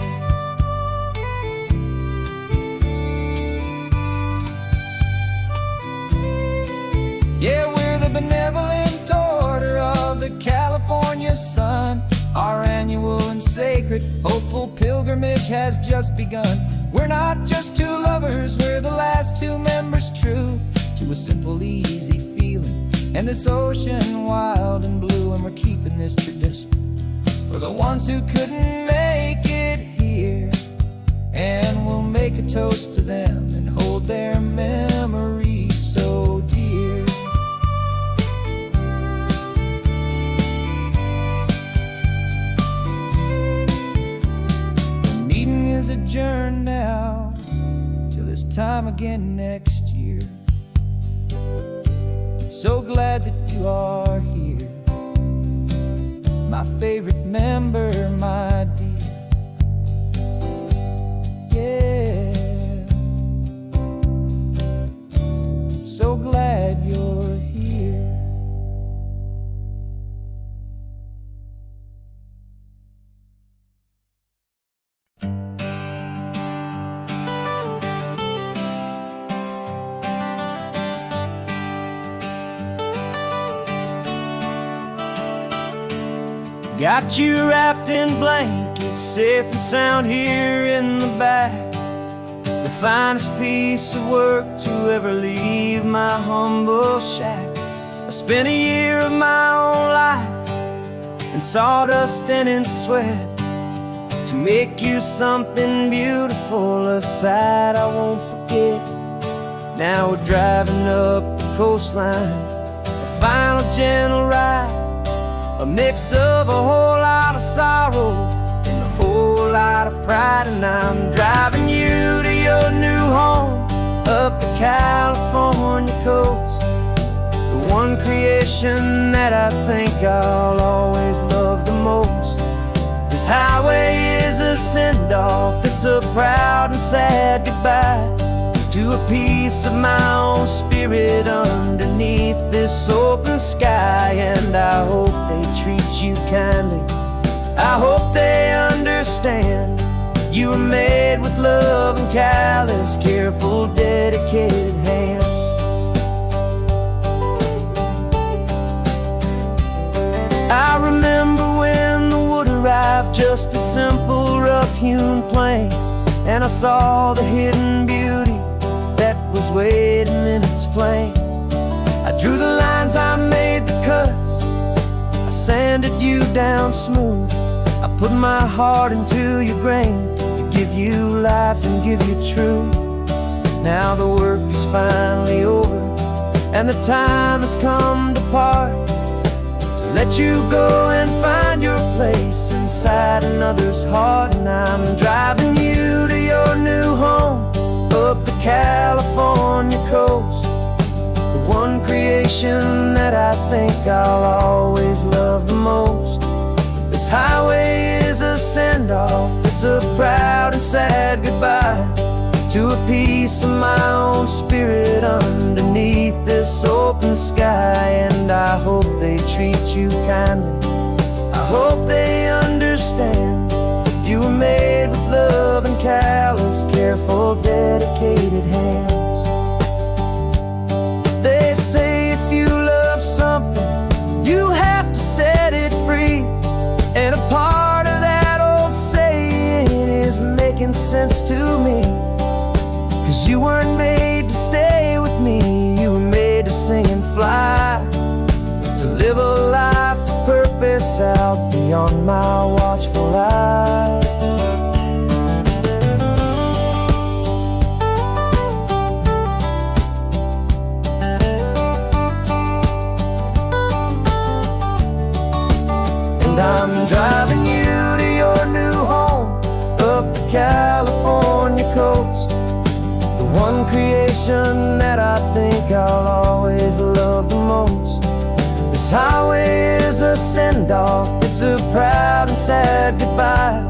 Yeah, we're the benevolent order of the California sun. Our annual and sacred hopeful pilgrimage has just begun. We're not just two lovers, we're the last two members true to a simple, easy feeling and this ocean wild and blue. And we're keeping this tradition for the ones who couldn't make it here, and we'll make a toast to them and hold their memories so dear. time again next year. So glad that you are here, my favorite member, my dear. Yeah, so glad you're here. Got you wrapped in blankets, safe and sound here in the back. The finest piece of work to ever leave my humble shack. I spent a year of my own life in sawdust and in sweat to make you something beautiful, a sight I won't forget. Now we're driving up the coastline, a final gentle ride, a mix of a whole lot of sorrow and a whole lot of pride. And I'm driving you to your new home up the California coast, the one creation that I think I'll always love the most. This highway is a send-off, it's a proud and sad goodbye to a piece of my own spirit underneath this open sky. And I hope they treat you kindly, I hope they understand you were made with love and callous, careful, dedicated hands. I remember when the wood arrived, just a simple rough-hewn plank, and I saw the hidden beauty that was waiting in its flame. I drew the lines, I made the cuts, I sanded you down smooth. I put my heart into your grain to give you life and give you truth. Now the work is finally over and the time has come to part, to let you go and find your place inside another's heart. And I'm driving you to your new home up the California coast, the one creation that I think I'll always love the most. This highway is a send-off, it's a proud and sad goodbye to a piece of my own spirit underneath this open sky. And I hope they treat you kindly, I hope they understand you were made with love and callous, careful, dedicated hands. They say if you love something, you have to set it free. And a part of that old saying is making sense to me, 'cause you weren't made to stay with me, you were made to sing and fly, to live a life of purpose out beyond my watchful eye. And I'm driving you to your new home up the California coast, the one creation that I think I'll always love the most. This highway is a send-off, it's a proud and sad goodbye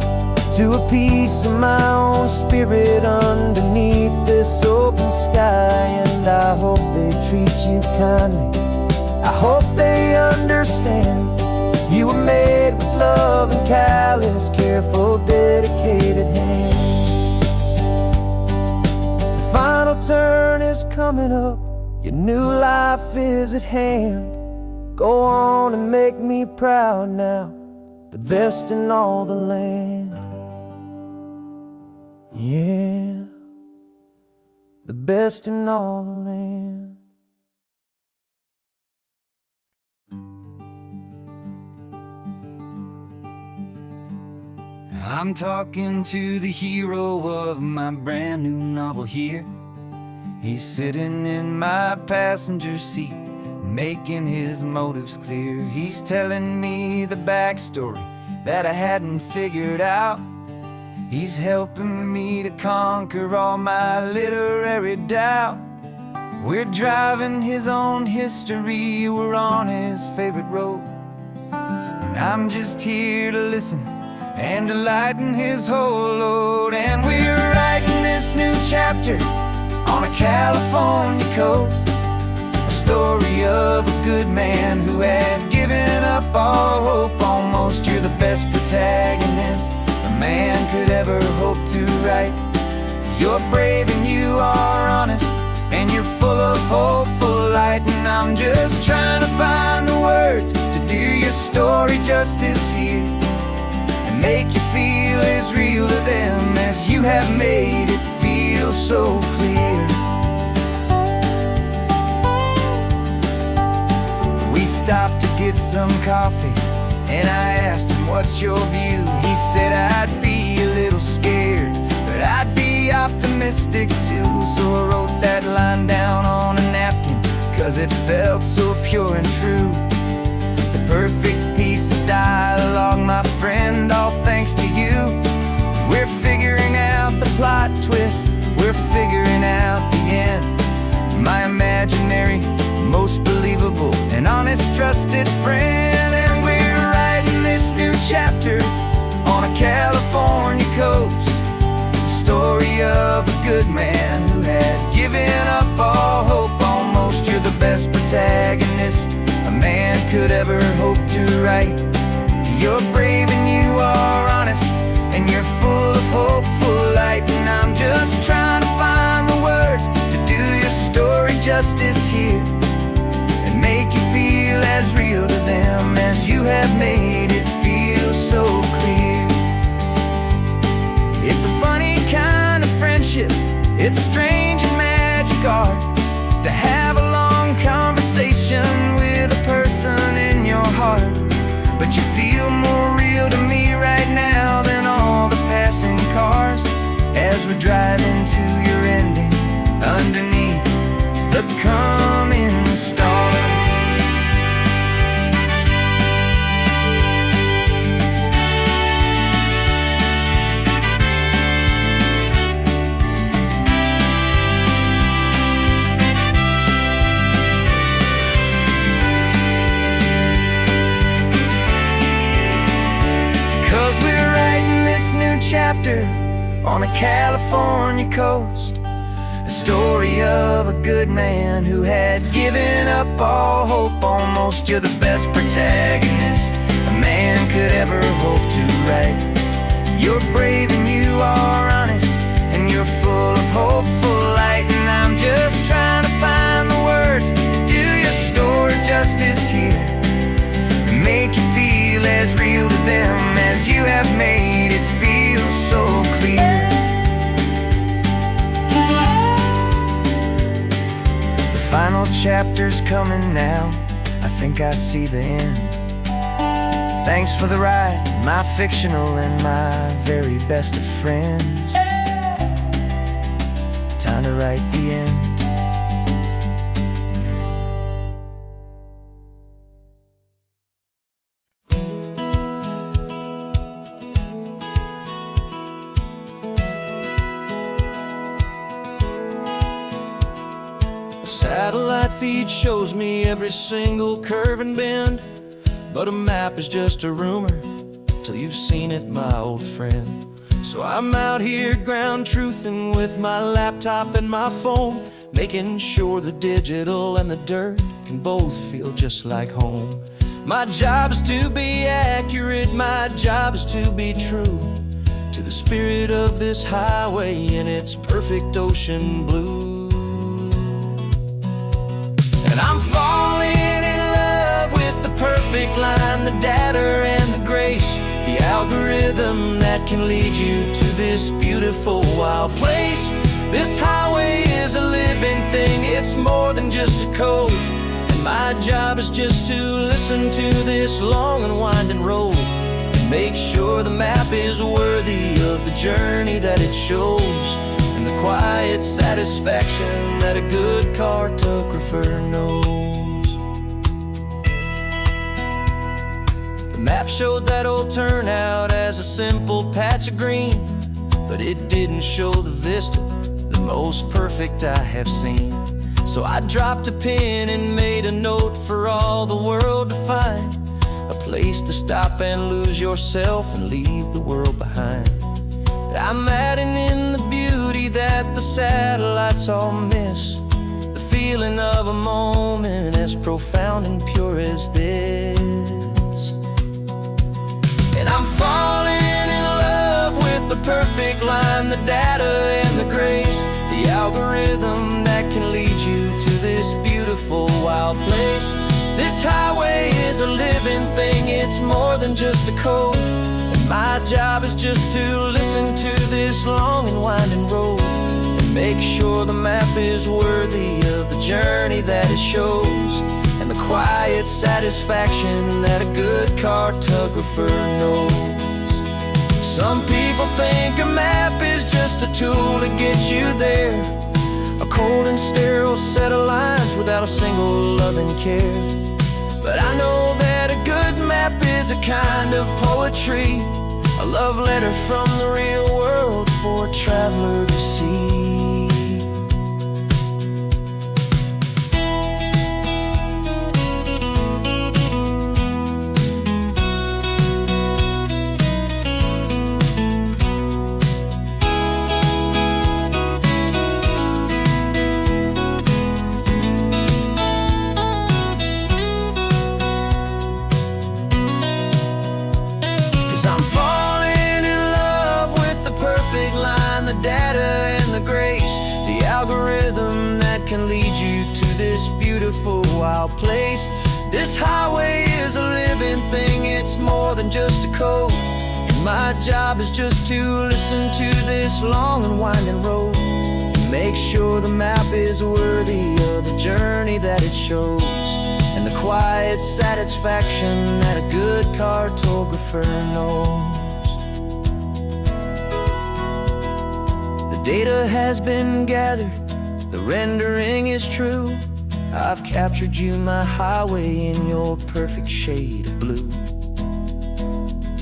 to a piece of my own spirit underneath this open sky. And I hope they treat you kindly, I hope they understand you were made with love and callous, careful, dedicated hands. The final turn is coming up, your new life is at hand. Go on and make me proud now, the best in all the land. Yeah, the best in all the land. I'm talking to the hero of my brand new novel here. He's sitting in my passenger seat, making his motives clear. He's telling me the backstory that I hadn't figured out. He's helping me to conquer all my literary doubt. We're driving his own history, we're on his favorite road. And I'm just here to listen and to lighten his whole load. And we're writing this new chapter on a California coast, a story of a good man who had given up all hope almost. You're the best protagonist a man could ever hope to write. You're brave and you are honest, and you're full of hopeful light. And I'm just trying to find the words to do your story justice here, and make you feel as real to them as you have made it feel so clear. We stopped to get some coffee, and I asked him, what's your view? He said, I'd be a little scared, but I'd be optimistic too. So I wrote that line down on a napkin, 'cause it felt so pure and true. The perfect piece of dialogue, my friend, all thanks to you. We're figuring out the plot twist, we're figuring out the end. My imaginary, most believable and honest trusted friend. And we're writing this new chapter on a California coast, the story of a good man who had given up all hope almost. You're the best protagonist a man could ever hope to write. You're brave and you are honest, and you're full of hopeful light. And I'm just trying to find the words to do your story justice here, and make you feel as real to them as you have made it feel so clear. It's a funny kind of friendship, it's strange and magic art to have a long conversation with a person in your heart. But you feel more real to me right now than all the passing cars, as we're driving to your ending underneath the coming stars. Chapter on a California coast, a story of a good man who had given up all hope almost. You're the best protagonist a man could ever hope to write. You're brave and you are honest, and you're full of hopeful light. And I'm just trying to find the words to do your story justice here, and make you feel as real to them as you have made it feel so clear. The final chapter's coming now, I think I see the end. Thanks for the ride, my fictional and my very best of friends. Time to write the end. Satellite feed shows me every single curve and bend, but a map is just a rumor till you've seen it, my old friend. So I'm out here ground truthing with my laptop and my phone, making sure the digital and the dirt can both feel just like home. My job is to be accurate, my job is to be true to the spirit of this highway in its perfect ocean blue. And I'm falling in love with the perfect line, the data and the grace, the algorithm that can lead you to this beautiful wild place. This highway is a living thing, it's more than just a code. And my job is just to listen to this long and winding road, and make sure the map is worthy of the journey that it shows, and the quiet satisfaction that a good cartographer knows. The map showed that old turnout as a simple patch of green, but it didn't show the vista, the most perfect I have seen. So I dropped a pen and made a note for all the world to find, a place to stop and lose yourself and leave the world behind. I'm adding in the beauty that the satellites all miss, the feeling of a moment as profound and pure as this. And I'm falling in love with the perfect line, the data and the grace, the algorithm that can lead you to this beautiful wild place. This highway is a living thing, it's more than just a code. And my job is just to listen to this long and winding road, and make sure the map is worthy of the journey that it shows, and the quiet satisfaction that a good cartographer knows. Some people think a map is just a tool to get you there, a cold and sterile set of lines without a single loving care. But I know that a good map is a kind of poetry, a love letter from the real world for a traveler to see. 'Cause I'm falling in love with the perfect line, the data and the grace, the algorithm that can lead you to this beautiful wild place. This highway is a living thing, it's more than just a code, and my job is just to listen to this long and winding road, and make sure the map is worthy of the journey that it shows, and the quiet satisfaction that a good cartographer knows. The data has been gathered, the rendering is true. I've captured you, my highway, in your perfect shade of blue.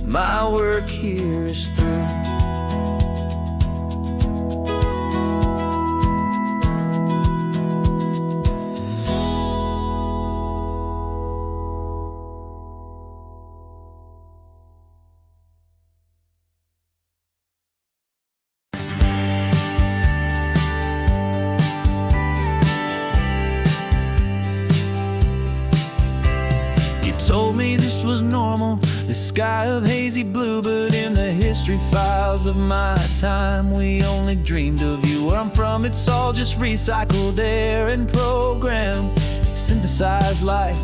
My work here is through. Told me this was normal, the sky of hazy blue, but in the history files of my time, we only dreamed of you. Where I'm from, it's all just recycled air and programmed, synthesized light.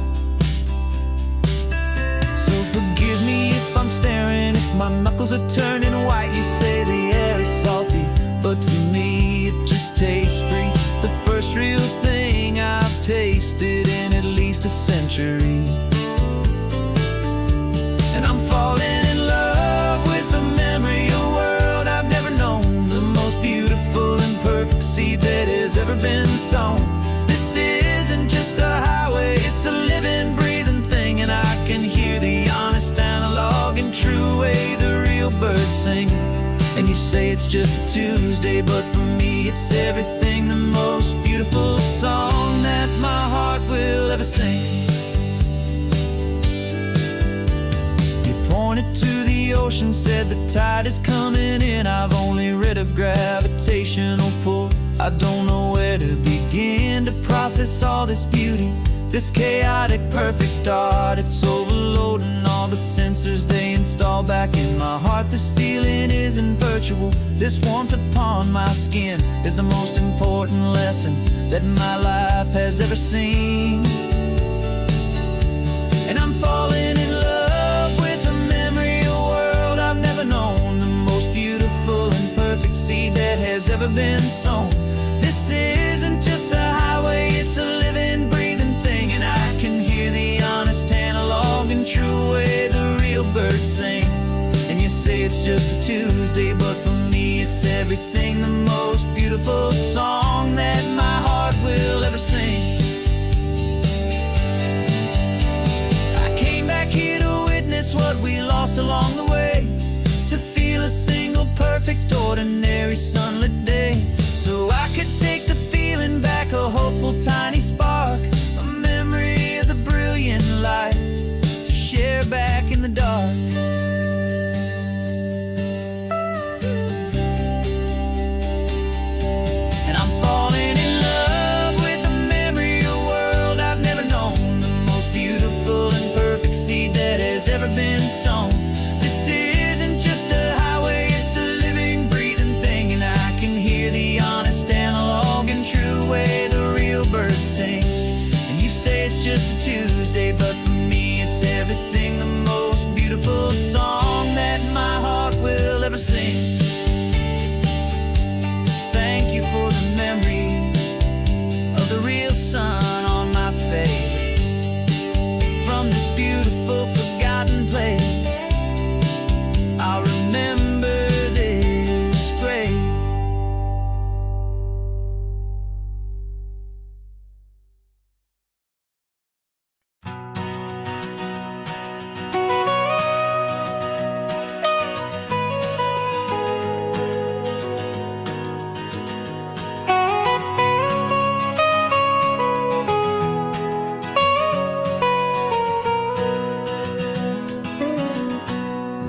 So forgive me if I'm staring, if my knuckles are turning white. You say the air is salty, but to me it just tastes free. The first real thing I've tasted in at least a century. And I'm falling in love with the memory of a world I've never known, the most beautiful and perfect seed that has ever been sown. This isn't just a highway, it's a living, breathing thing, and I can hear the honest analog and true way the real birds sing. And you say it's just a Tuesday, but for me it's everything, the most beautiful song that my heart will ever sing. Pointed to the ocean, said the tide is coming in. I've only read of gravitational pull. I don't know where to begin to process all this beauty, this chaotic perfect art. It's overloading all the sensors they install back in my heart. This feeling isn't virtual, this warmth upon my skin is the most important lesson that my life has ever seen. And I'm falling in love known, the most beautiful and perfect seed that has ever been sown. This isn't just a highway, it's a living, breathing thing, and I can hear the honest analog and true way the real birds sing. And you say it's just a Tuesday, but for me it's everything, the most beautiful song that my heart will ever sing. I came back here to witness what we lost along the way, to feel a single perfect ordinary sunlit day, so I could take the feeling back, a hopeful tiny spark, a memory of the brilliant light to share back in the dark. And I'm falling in love with the memory of a world I've never known, the most beautiful and perfect seed that has ever been sown. This isn't just a highway, it's a living, breathing thing, and I can hear the honest analog and true way the real birds sing. And you say it's just a Tuesday, but for me it's everything, the most beautiful song that my heart will ever sing. Thank you for the memory of the real sun on my face, from this beautiful forgotten place. I'll remember this grace.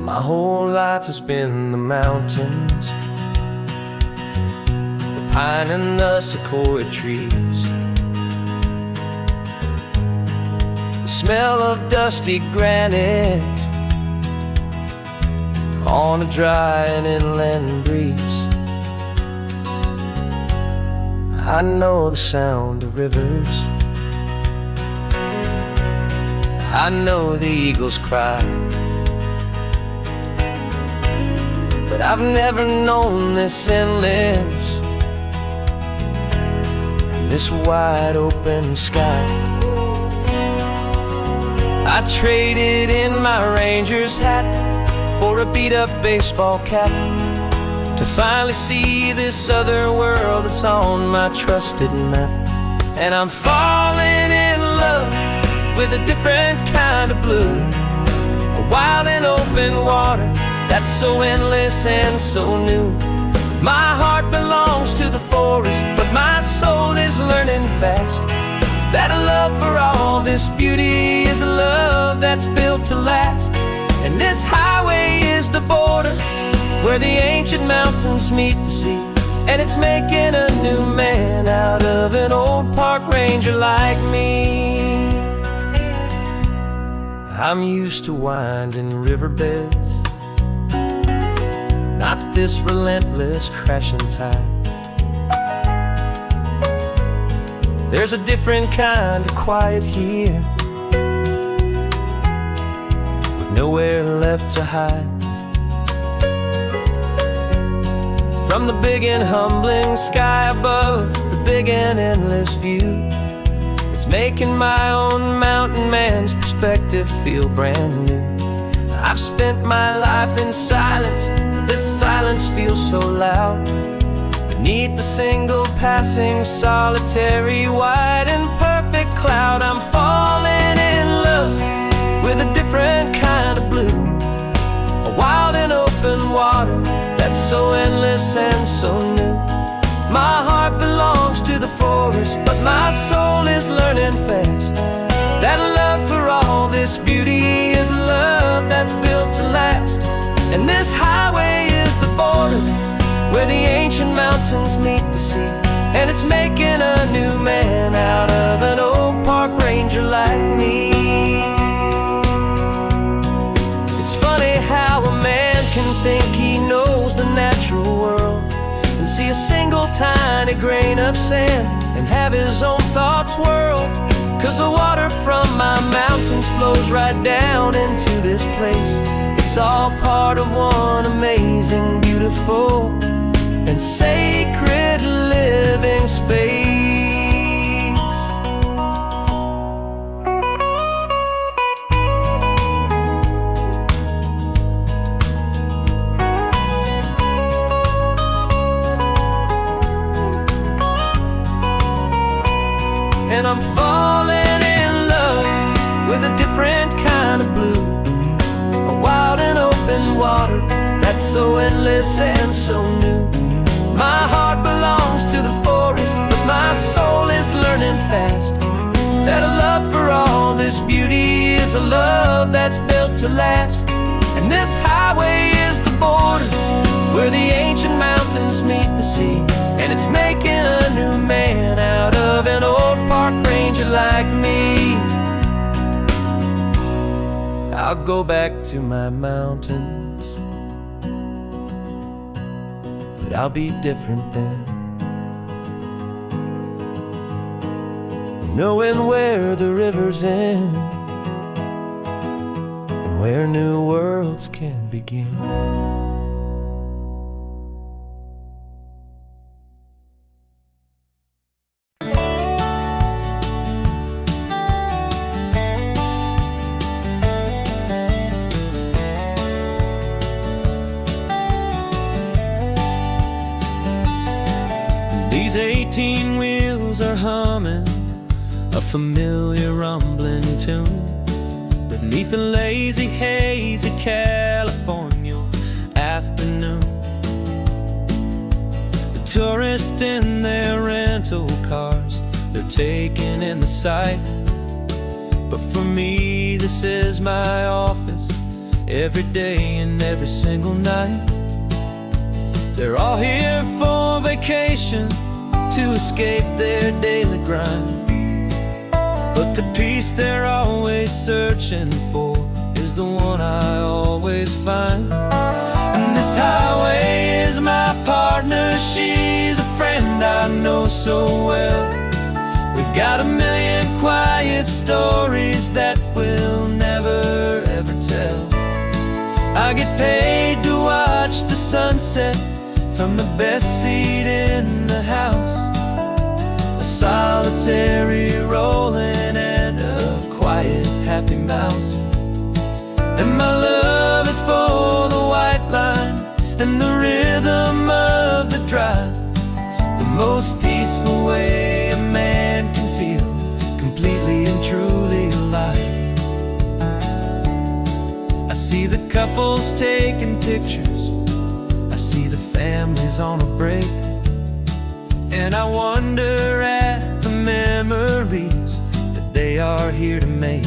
My whole life has been the mountains, the pine and the sequoia trees, the smell of dusty granite on a dry and inland breeze. I know the sound of rivers, I know the eagles cry, but I've never known this endless and this wide open sky. I traded in my Ranger's hat for a beat-up baseball cap to finally see this other world that's on my trusted map. And I'm falling in love with a different kind of blue, a wild and open water that's so endless and so new. My heart belongs to the forest, but my soul is learning fast that a love for all this beauty is a love that's built to last. And this highway is the border where the ancient mountains meet the sea, and it's making a new man out of an old park ranger like me. I'm used to winding riverbeds, not this relentless crashing tide. There's a different kind of quiet here, with nowhere left to hide. From the big and humbling sky above, the big and endless view, it's making my own mountain man's perspective feel brand new. I've spent my life in silence, this silence feels so loud. Beneath the single passing solitary white and perfect cloud, I'm falling in love with a different kind of blue, a wild and open water that's so endless and so new. My heart belongs to the forest, but my soul is learning fast that a love for all this beauty is a love that's built to last. And this highway is the border where the ancient mountains meet the sea, and it's making a new man out of an old park ranger like me. It's funny how a man can think he knows the natural world and see a single tiny grain of sand and have his own thoughts whirl. 'Cause the water from my mountains flows right down into this place. It's all part of one amazing, beautiful, and sacred living space. And I'm falling in love with a different kind of blue, a wild and open water that's so endless endless and so new. My heart belongs to the forest, but my soul is learning fast that a love for all this beauty is a love that's built to last. And this highway is the border where the ancient mountains meet the sea, and it's making a new man out of an old park ranger like me. I'll go back to my mountains, but I'll be different then, knowing where the rivers end and where new worlds can begin. These 18 wheels are humming a familiar rumbling tune beneath the lazy haze of California afternoon. The tourists in their rental cars, they're taking in the sight, but for me this is my office every day and every single night. They're all here for vacation to escape their daily grind, but the peace they're always searching for is the one I always find. And this highway is my partner, she's a friend I know so well. We've got a million quiet stories that we'll never ever tell. I get paid to watch the sunset from the best seat in the house, a solitary rolling and a quiet happy mouse. And my love is for the white line and the rhythm of the drive, the most peaceful way a man can feel completely and truly alive. I see the couples taking pictures, I see the families on a break, and I wonder at the memories that they are here to make.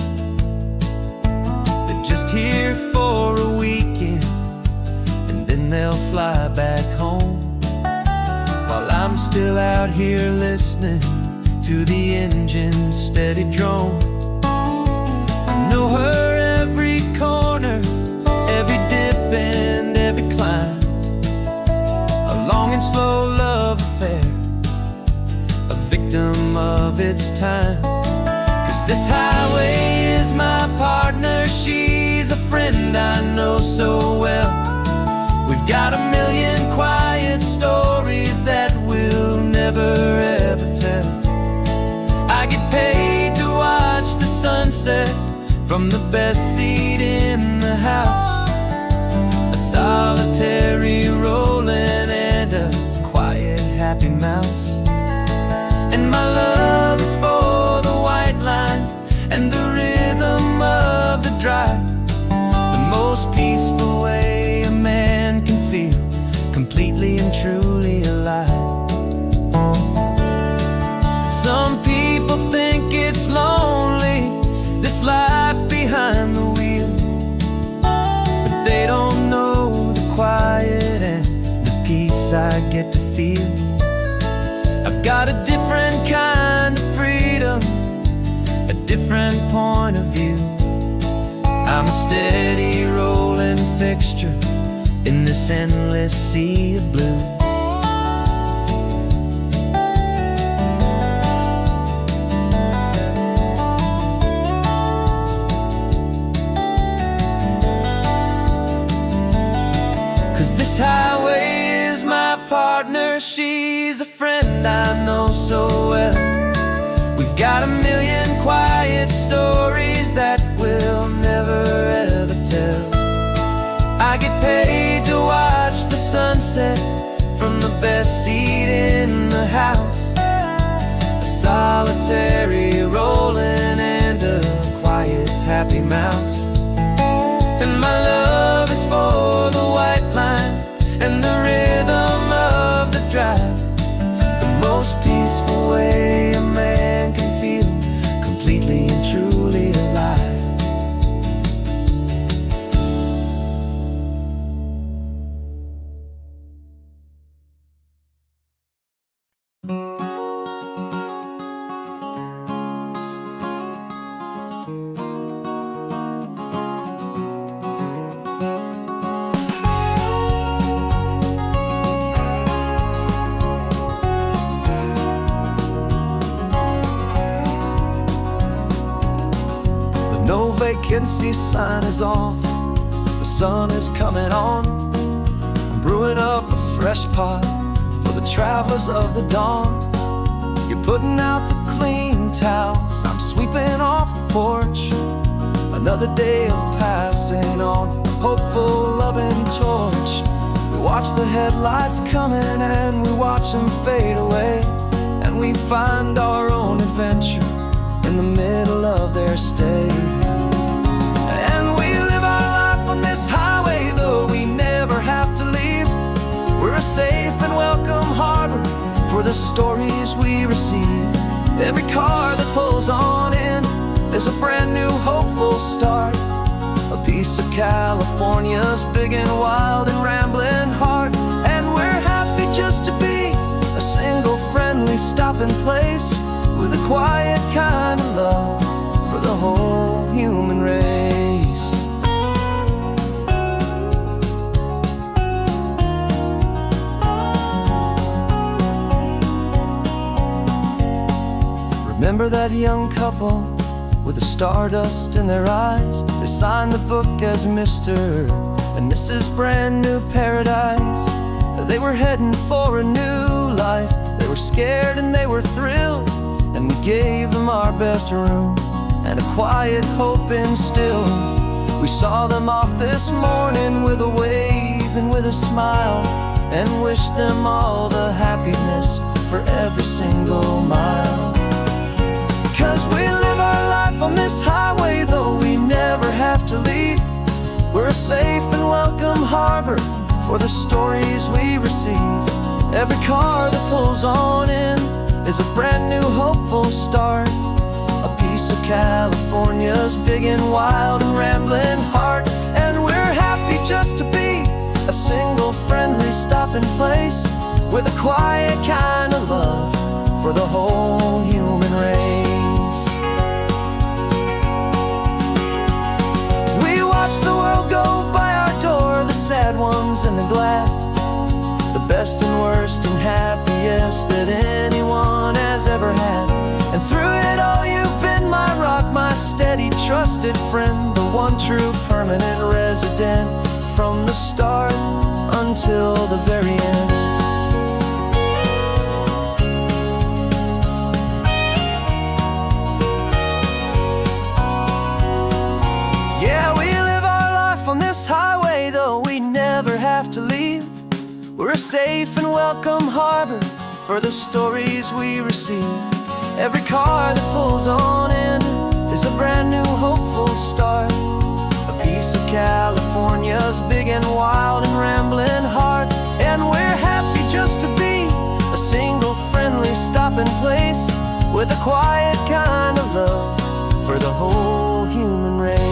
They're just here for a weekend and then they'll fly back home, while I'm still out here listening to the engine's steady drone. I know her every corner, every dip and every climb, a long and slow love affair, a victim of its time. 'Cause this highway is my partner, she's a friend I know so well. We've got a million quiet stories that we'll never ever tell. I get paid to watch the sunset from the best seat in the house, a solitary rolling and a quiet happy mouse. And my love is for the white line and the rhythm of the drive, the most peaceful way a man can feel completely and truly alive. Some people think it's lonely, this life behind the wheel, but they don't know the quiet and the peace I get to feel. I've got a different kind of freedom, a different point of view. I'm a steady rolling fixture in this endless sea of blue. This highway is my partner, she's a friend I know so well. We've got a million quiet stories that we'll never ever tell. I get paid to watch the sunset from the best seat in the house, a solitary rolling and a quiet happy mouse. And my love is for the white line and vacancy sign is off, the sun is coming on. I'm brewing up a fresh pot for the travelers of the dawn. You're putting out the clean towels, I'm sweeping off the porch. Another day of passing on, a hopeful, loving torch. We watch the headlights coming and we watch them fade away, and we find our own adventure in the middle of their stay. And we live our life on this highway, though we never have to leave. We're a safe and welcome harbor for the stories we receive. Every car that pulls on in is a brand new hopeful start, a piece of California's big and wild and rambling heart. And we're happy just to be a single friendly stopping place, with a quiet kind of love for the whole human race. Remember that young couple with the stardust in their eyes? They signed the book as Mr. and Mrs. Brand New Paradise. They were heading for a new life. They were scared and they were thrilled, and we gave them our best room and a quiet hope instilled. We saw them off this morning with a wave and with a smile, and wished them all the happiness for every single mile. 'Cause we live our life on this highway, though we never have to leave. We're a safe and welcome harbor for the stories we receive. Every car that pulls on in is a brand new hopeful start, a piece of California's big and wild and rambling heart. And we're happy just to be a single friendly stopping place, with a quiet kind of love for the whole human race. We watch the world go by our door, the sad ones and the glad, the best and worst and happiest that anyone has ever had. And through it all you've been my rock, my steady trusted friend, the one true permanent resident, from the start until the very end. Yeah, we live our life on this highway, though we never have to leave. We're a safe and welcome harbor for the stories we receive. Every car that pulls on in is a brand new hopeful start, a piece of California's big and wild and rambling heart. And we're happy just to be a single friendly stopping place, with a quiet kind of love for the whole human race.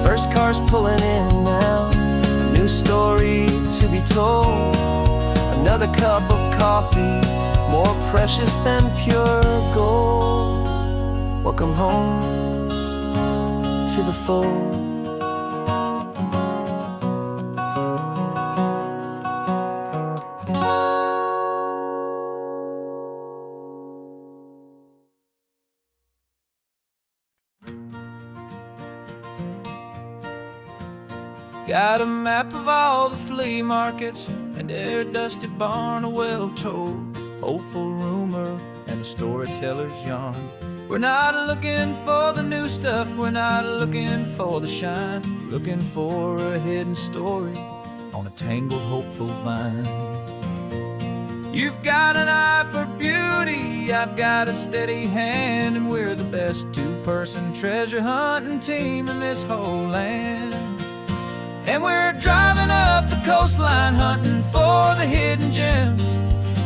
First car's pulling in now, a new story to be told. Another cup of coffee, more precious than pure gold. Welcome home to the fold. Got a map of all the flea markets and their dusty barn, a well-told hopeful rumor and a storyteller's yarn. We're not looking for the new stuff, we're not looking for the shine, looking for a hidden story on a tangled hopeful vine. You've got an eye for beauty, I've got a steady hand, and we're the best two-person treasure hunting team in this whole land. And we're driving up the coastline hunting for the hidden gems,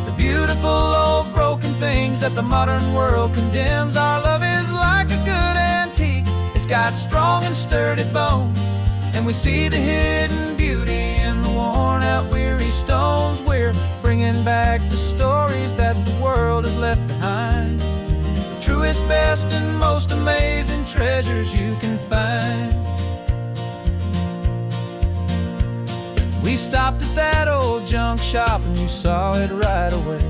the beautiful old broken things that the modern world condemns. Our love is like a good antique, it's got strong and sturdy bones, and we see the hidden beauty in the worn out weary stones. We're bringing back the stories that the world has left behind, the truest, best and most amazing treasures you can find. We stopped at that old junk shop and you saw it right away.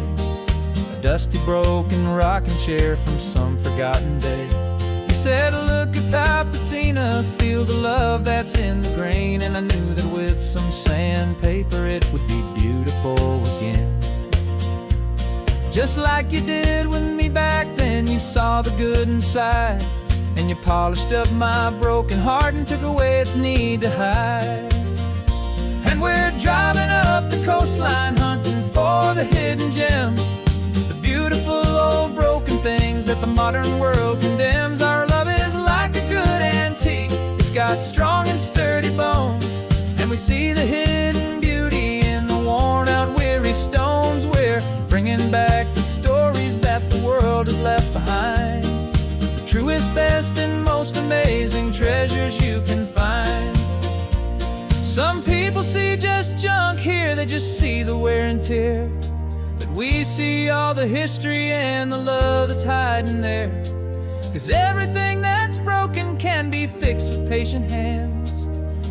A dusty, broken rocking chair from some forgotten day. You said, look at that patina, feel the love that's in the grain. And I knew that with some sandpaper it would be beautiful again. Just like you did with me back then, you saw the good inside. And you polished up my broken heart and took away its need to hide. And we're driving up the coastline, hunting for the hidden gems, the beautiful old broken things that the modern world condemns. Our love is like a good antique, it's got strong and sturdy bones. And we see the hidden beauty in the worn out weary stones. We're bringing back the stories that the world has left behind, the truest, best, and most amazing treasures you can find. Some people see just junk here, they just see the wear and tear. But we see all the history and the love that's hiding there. 'Cause everything that's broken can be fixed with patient hands.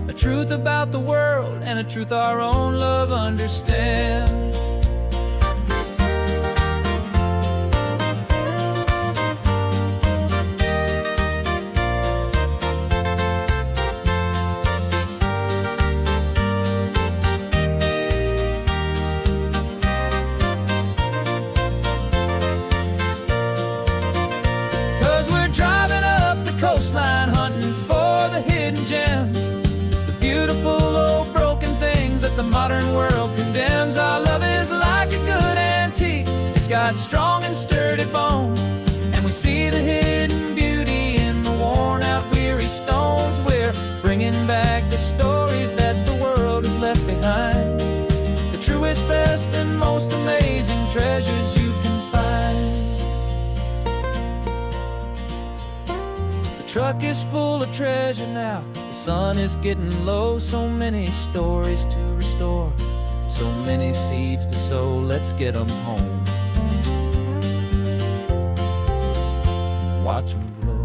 A truth about the world and a truth our own love understands. 'Cause we're driving up the coastline, hunting for the hidden gems, the beautiful old broken things that the modern world condemns. Our love is like a good antique, it's got strong and sturdy bones. And we see the hidden beauty in the worn out weary stones. We're bringing back the stories that the world has left behind, the truest, best, and most amazing treasures you can find. The truck is full of treasure now, the sun is getting low. So many stories to restore, so many seeds to sow. Let's get them home, watch them blow.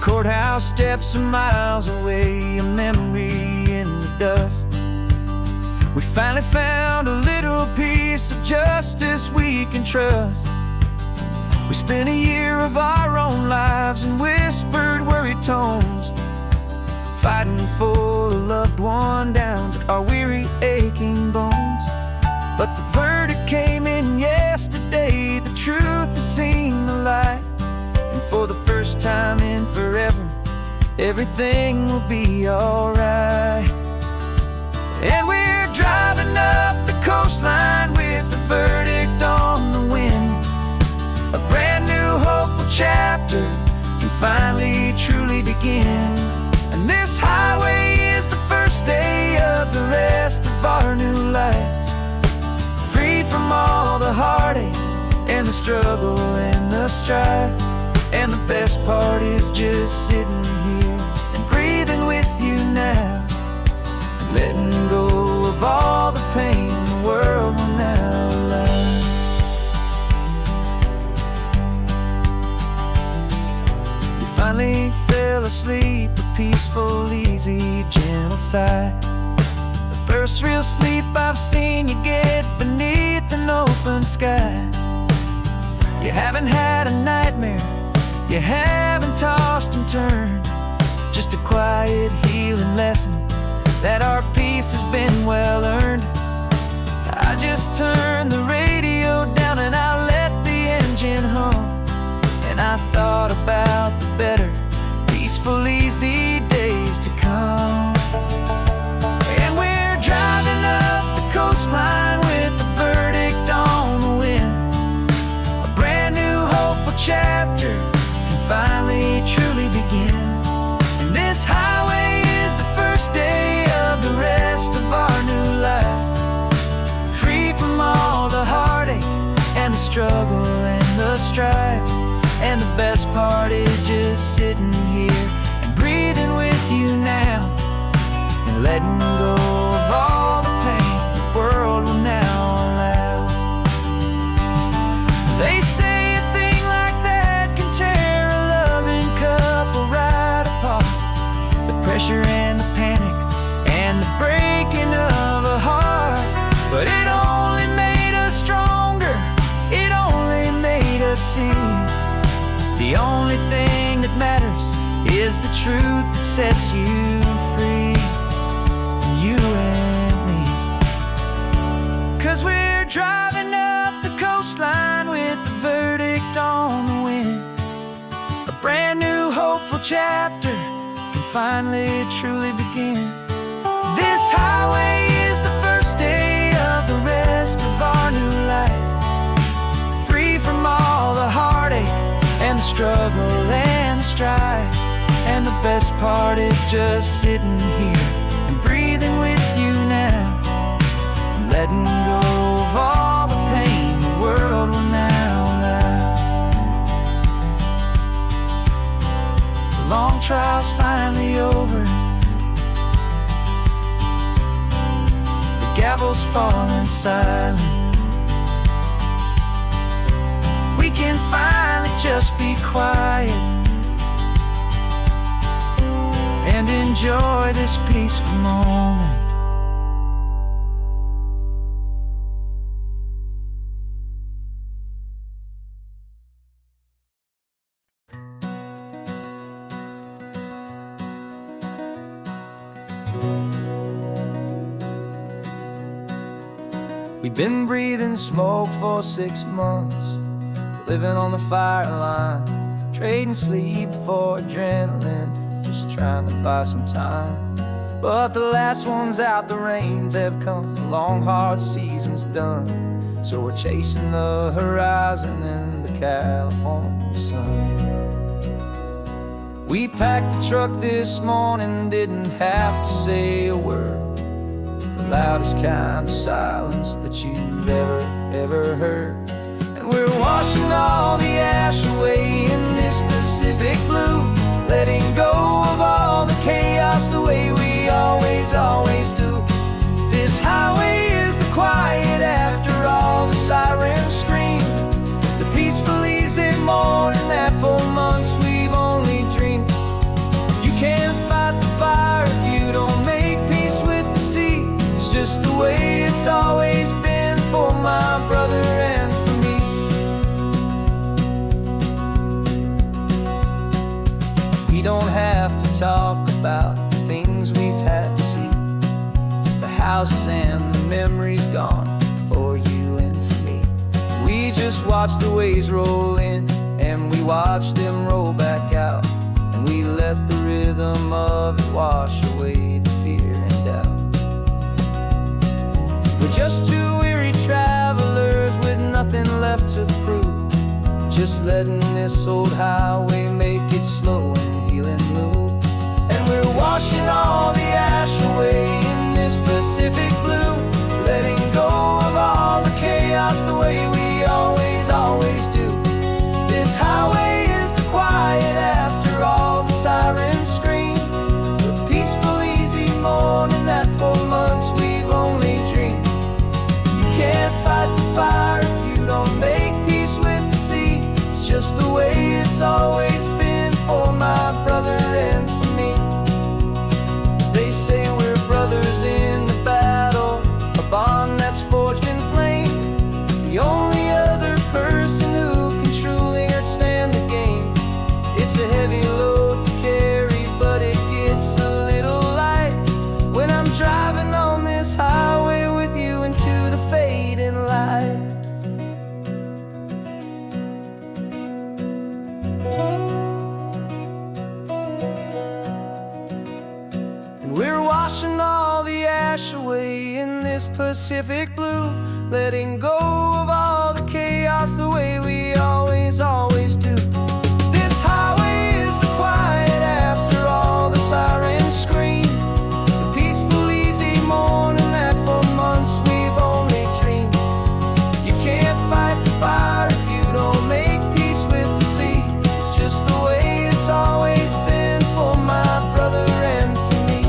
Courthouse steps are miles away, a memory in the dust. We finally found a little piece of justice we can trust. We spent a year of our own lives in whispered, worried tones, fighting for a loved one down to our weary, aching bones. But the verdict came in yesterday, the truth has seen the light. And for the first time in forever, everything will be alright. And we're driving up the coastline with the verdict on the wind. A brand new hopeful chapter can finally truly begin. And this highway is the first day of the rest of our new life, free from all the heartache and the struggle and the strife. And the best part is just sitting here and breathing with you now, letting go of all the pain the world will now allow. You finally fell asleep, a peaceful, easy, gentle sigh. The first real sleep I've seen you get beneath an open sky. You haven't had a nightmare, you haven't tossed and turned, just a quiet healing lesson that our peace has been well earned. I just turned the radio down and I let the engine hum, and I thought about the better, peaceful, easy days to come. And we're driving up the coastline with the verdict on the wind. A brand new hopeful chapter finally truly begin. And this highway is the first day of the rest of our new life, free from all the heartache and the struggle and the strife. And the best part is just sitting here and breathing with you now, and letting go of all the pain the world will now allow. They say a thing like that can tear a loving couple right apart. The pressure and the panic and the breaking of a heart. But it only made us stronger, it only made us see the only thing that matters is the truth that sets you free, you and me. 'Cause we're driving up the coastline with the verdict on the wind. A brand new hopeful chapter can finally truly begin. This highway is the first day of the rest of our new life, free from all the heartache and the struggle and the strife. And the best part is just sitting here and breathing with you now, and letting go of all the pain the world will now allow. The long trial's finally over, the gavel's falling silent. We can finally just be quiet and enjoy this peaceful moment. We've been breathing smoke for 6 months, living on the fire line, trading sleep for adrenaline, just trying to buy some time. But the last one's out, the rains have come, the long hard season's done. So we're chasing the horizon in the California sun. We packed the truck this morning, didn't have to say a word. The loudest kind of silence that you've ever heard. And we're washing all the ash away in this Pacific blue, letting go of all the chaos the way we always do. This highway is the quiet after all the sirens scream, the peaceful easy morning that for months we've only dreamed. You can't fight the fire if you don't make peace with the sea. It's just the way it's always been for my brother and for me. We don't have to talk about the things we've had to see, the houses and the memories gone for you and for me. We just watch the waves roll in and we watch them roll back out, and we let the rhythm of it wash away the fear and doubt. We're just two weary travelers with nothing left to prove, just letting this old highway make it slow and healing move. And we're washing all the ash away in this Pacific blue, letting go of all the chaos the way we always do. This highway is the quiet after all the sirens scream, the peaceful easy morning that for months we've only dreamed. You can't fight the fire if you don't make peace with the sea. It's just the way it's always been for my brother and for me. They say we're brothers in the battle, a bond that's forged in flame. The only other person who can truly understand the game. It's a heavy load to carry, but it gets a little light when I'm driving on this highway with you into the fading light. And we're washing all the ash away in this Pacific blue, letting go of all the chaos the way we always do. This highway is the quiet after all the sirens scream, the peaceful easy morning that for months we've only dreamed. You can't fight the fire if you don't make peace with the sea. It's just the way it's always been for my brother and for me.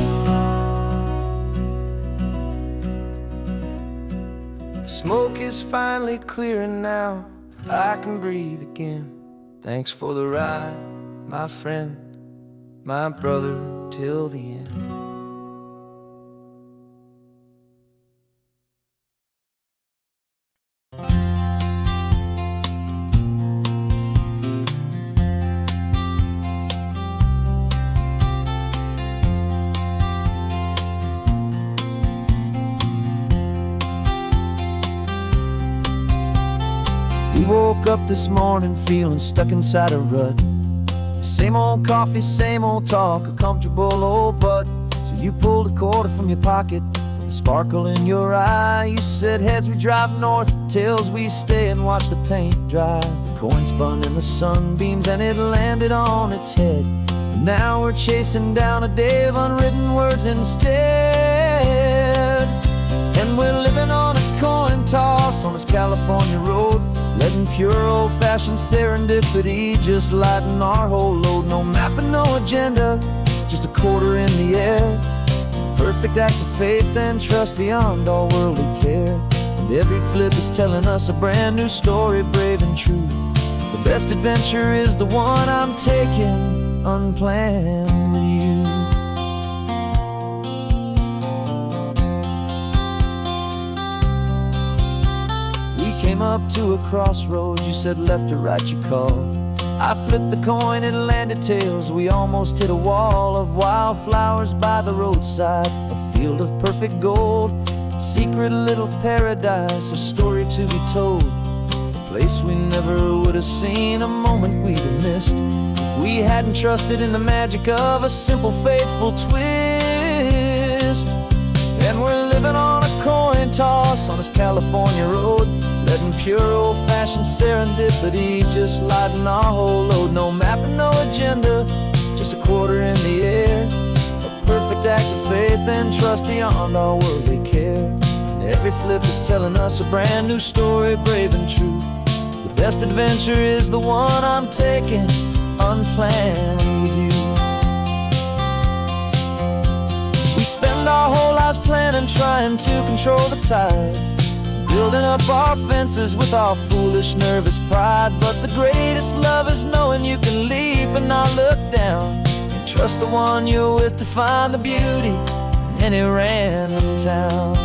smoke is finally clearing now. I can breathe again. Thanks for the ride, my friend, my brother, till the end. We woke up this morning feeling stuck inside a rut. Same old coffee, same old talk, a comfortable old butt. So you pulled a quarter from your pocket with a sparkle in your eye. You said heads we drive north, tails we stay and watch the paint dry. The coin spun in the sunbeams and it landed on its head. And now we're chasing down a day of unwritten words instead. And we're living on a coin toss on this California road, letting pure old-fashioned serendipity just lighten our whole load. No map and no agenda, just a quarter in the air. Perfect act of faith and trust beyond all worldly care. And every flip is telling us a brand new story, brave and true. The best adventure is the one I'm taking, unplanned with you. Came up to a crossroads, you said left or right you called. I flipped the coin, it landed tails. We almost hit a wall of wildflowers by the roadside, a field of perfect gold, secret little paradise, a story to be told. A place we never would have seen, a moment we'd have missed if we hadn't trusted in the magic of a simple faithful twist. And we're living on a coin toss on this California road, letting pure old-fashioned serendipity just lighten our whole load. No map and no agenda, just a quarter in the air. A perfect act of faith and trust beyond all worldly care. And every flip is telling us a brand new story, brave and true. The best adventure is the one I'm taking, unplanned with you. We spend our whole lives planning, trying to control the tide, building up our fences with our foolish, nervous pride. But the greatest love is knowing you can leap and not look down, and trust the one you're with to find the beauty in any random town.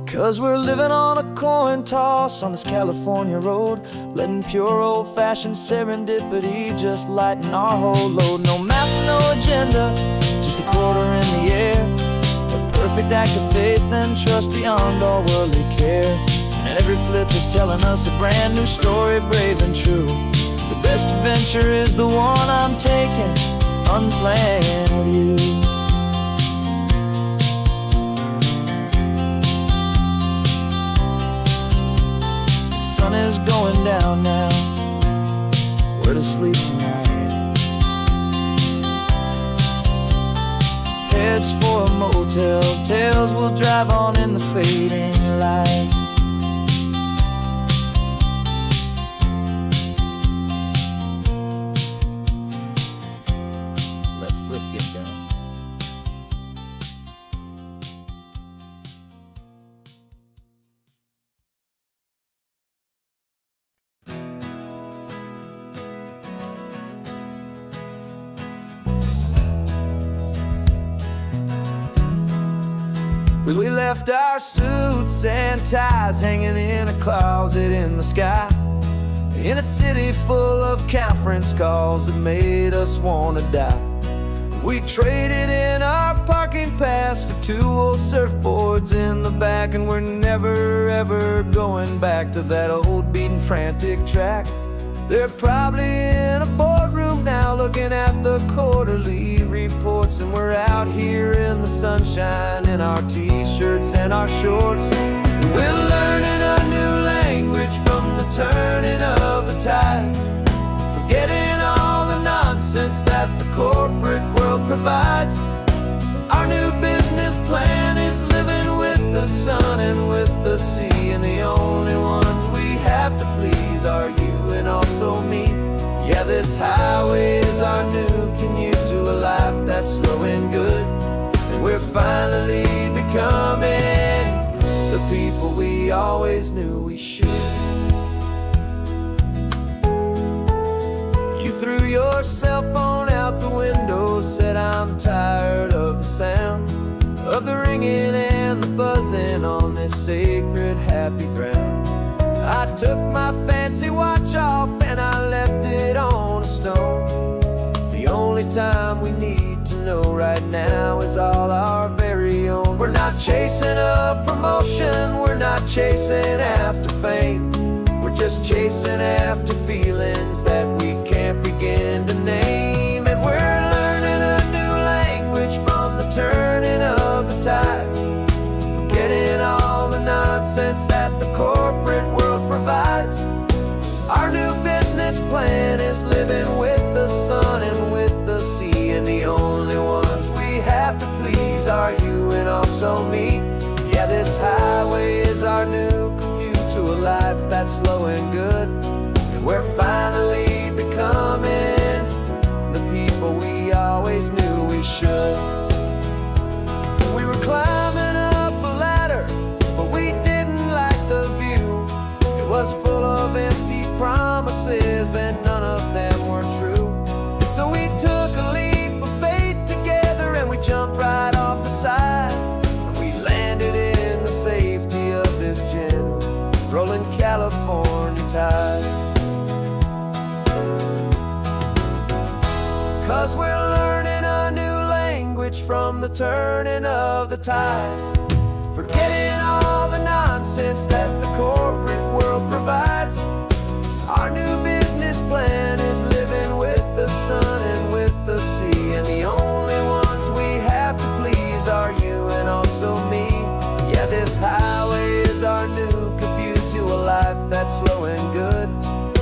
'Cause we're living on a coin toss on this California road, letting pure old-fashioned serendipity just lighten our whole load. No map, no agenda, just a quarter in the air. A perfect act of faith and trust beyond all worldly care. And every flip is telling us a brand new story, brave and true. The best adventure is the one I'm taking, unplanned with you. The sun is going down now, we're to sleep tonight. Heads for a motel, tails will drive on in the fading light. Let's flip get done. We left our suits and ties hanging in a closet in the sky, in a city full of conference calls that made us want to die. We traded in our parking pass for 2 old surfboards in the back, and we're never ever going back to that old beaten frantic track. They're probably in a boardroom now looking at the quarterly reports, and we're out here in the sunshine in our t-shirts and our shorts. We're learning a new language from the turning of the tides, forgetting all the nonsense that the corporate world provides. Our new business plan is living with the sun and with the we always knew we should. You threw your cell phone out the window, said I'm tired of the sound of the ringing and the buzzing on this sacred happy ground. I took my fancy watch off and I left it on a stone. The only time we need to know right now is all our very own. We're not chasing a promotion, we're not chasing after fame. We're just chasing after feelings that we can't begin to name. And we're learning a new language from the turning of the tides, forgetting all the nonsense that the corporate world provides. Our new business plan is living with the sun and with the sea, and the only ones we have to please are you and also me. Yeah, this highway is our new commute to a life that's slow and good, and we're finally becoming the people we always knew we should. We were climbing up a ladder, but we didn't like the view. It was full of empty promises and none of them were true. So we took a leap of faith together and we jumped right off the side, and we landed in the safety of this gentle rolling California tide. 'Cause we're learning a new language from the turning of the tides, forgetting all the nonsense that the corporate world provides. Our new business plan is living with the sun and with the sea, and the only ones we have to please are you and also me. Yeah, this highway is our new commute to a life that's slow and good,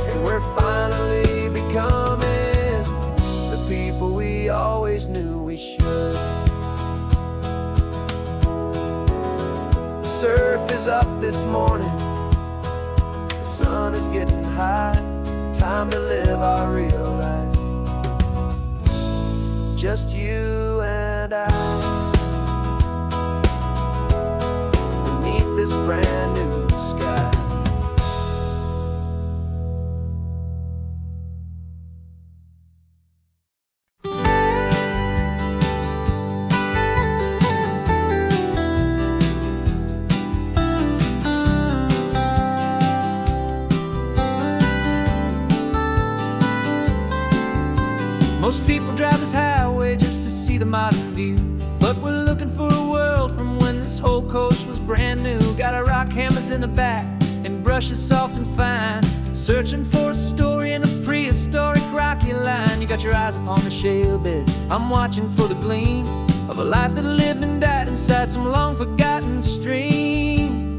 and we're finally becoming the people we always knew we should. The surf is up this morning, the sun is getting high, time to live our real life, just you and I, beneath this brand new sky. Most people drive this highway just to see the modern view, but we're looking for a world from when this whole coast was brand new. Got our rock hammers in the back and brushes soft and fine, searching for a story in a prehistoric rocky line. You got your eyes upon the shale beds, I'm watching for the gleam of a life that lived and died inside some long forgotten stream.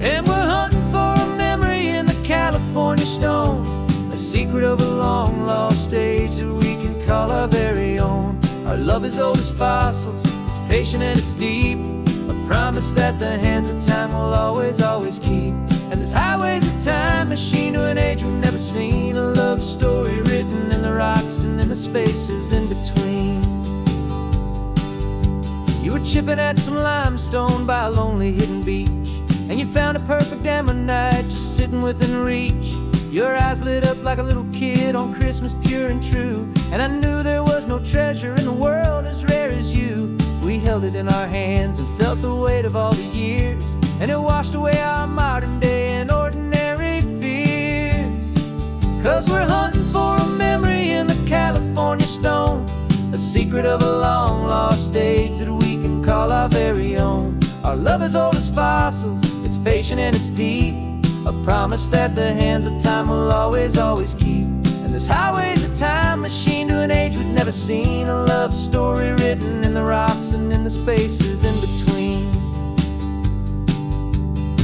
And we're hunting for a memory in the California stone, a secret of a long lost age that we can call our very own. Our love is old as fossils, it's patient and it's deep, a promise that the hands of time will always, always keep. And this highway's a time machine to an age we've never seen, a love story written in the rocks and in the spaces in between. You were chipping at some limestone by a lonely hidden beach, and you found a perfect ammonite just sitting within reach. Your eyes lit up like a little kid on Christmas, pure and true, and I knew there was no treasure in the world as rare as you. We held it in our hands and felt the weight of all the years, and it washed away our modern day and ordinary fears. 'Cause we're hunting for a memory in the California stone, a secret of a long lost age that we can call our very own. Our love is old as fossils, it's patient and it's deep, a promise that the hands of time will always, always keep. And this highway's a time machine to an age we've never seen, a love story written in the rocks and in the spaces in between.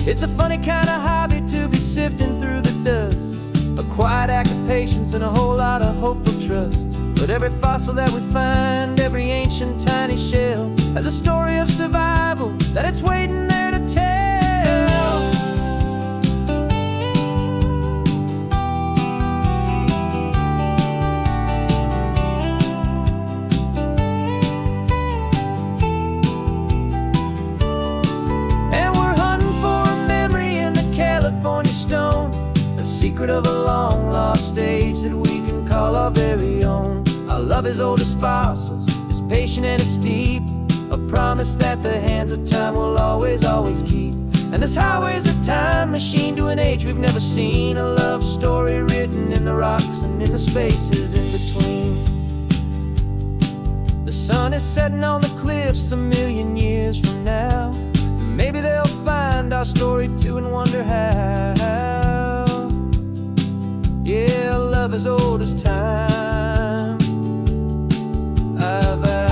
It's a funny kind of hobby to be sifting through the dust, a quiet act of patience and a whole lot of hopeful trust. But every fossil that we find, every ancient tiny shell, has a story of survival that it's waiting there to tell. secret of a long lost age that we can call our very own. Our love is old as fossils, it's patient and it's deep, a promise that the hands of time will always, always keep. And this highway's a time machine to an age we've never seen, a love story written in the rocks and in the spaces in between. The sun is setting on the cliffs a million years from now. Maybe they'll find our story too and wonder how. Yeah, love is old as time, I vow.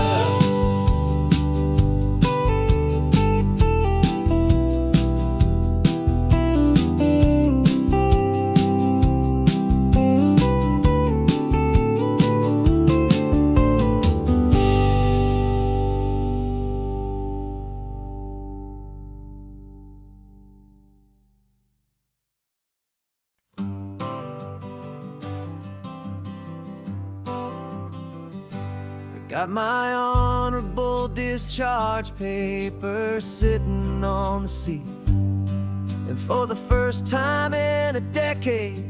Got my honorable discharge paper sitting on the seat, and for the first time in a decade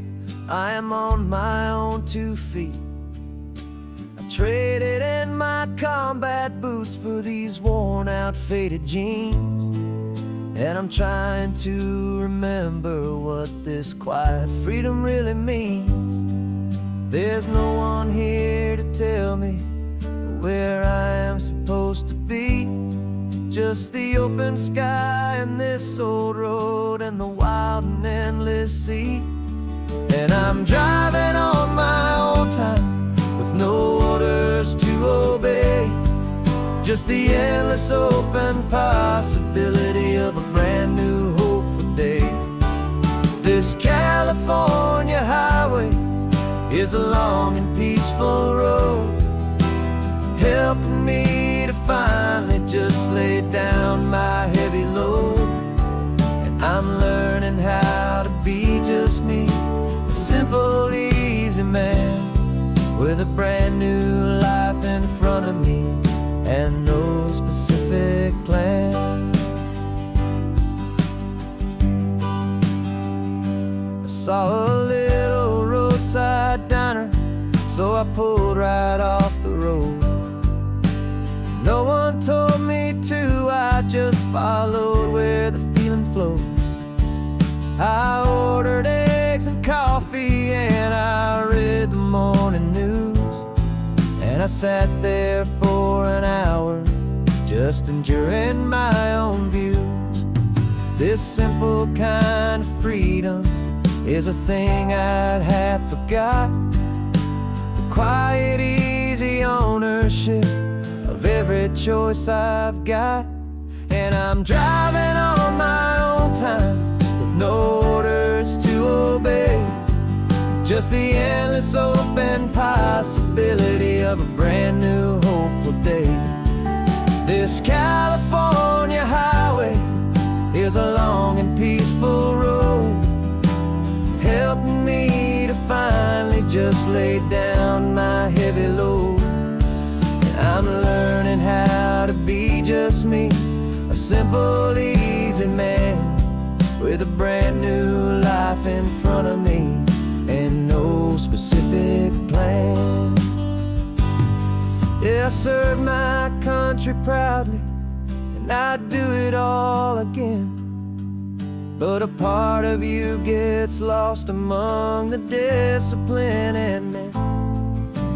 I am on my own 2 feet. I traded in my combat boots for these worn out faded jeans, and I'm trying to remember what this quiet freedom really means. There's no one here to tell me where I am supposed to be, just the open sky and this old road and the wild and endless sea. And I'm driving on my own time with no orders to obey, just the endless open possibility of a brand new hopeful day. This California highway is a long and peaceful road, helping me to finally just lay down my heavy load. And I'm learning how to be just me, a simple, easy man with a brand new life in front of me and no specific plan. I saw a little roadside diner, so I pulled right off the road. No one told me to, I just followed where the feeling flowed. I ordered eggs and coffee and I read the morning news, and I sat there for an hour just enduring my own views. This simple kind of freedom is a thing I'd half forgot, the quiet, easy ownership of every choice I've got. And I'm driving on my own time with no orders to obey, just the endless open possibility of a brand new hopeful day. This California highway is a long and peaceful road, helping me to finally just lay down my heavy load. I'm learning how to be just me, a simple, easy man with a brand new life in front of me and no specific plan. Yeah, I serve my country proudly and I'd do it all again, but a part of you gets lost among the discipline, and then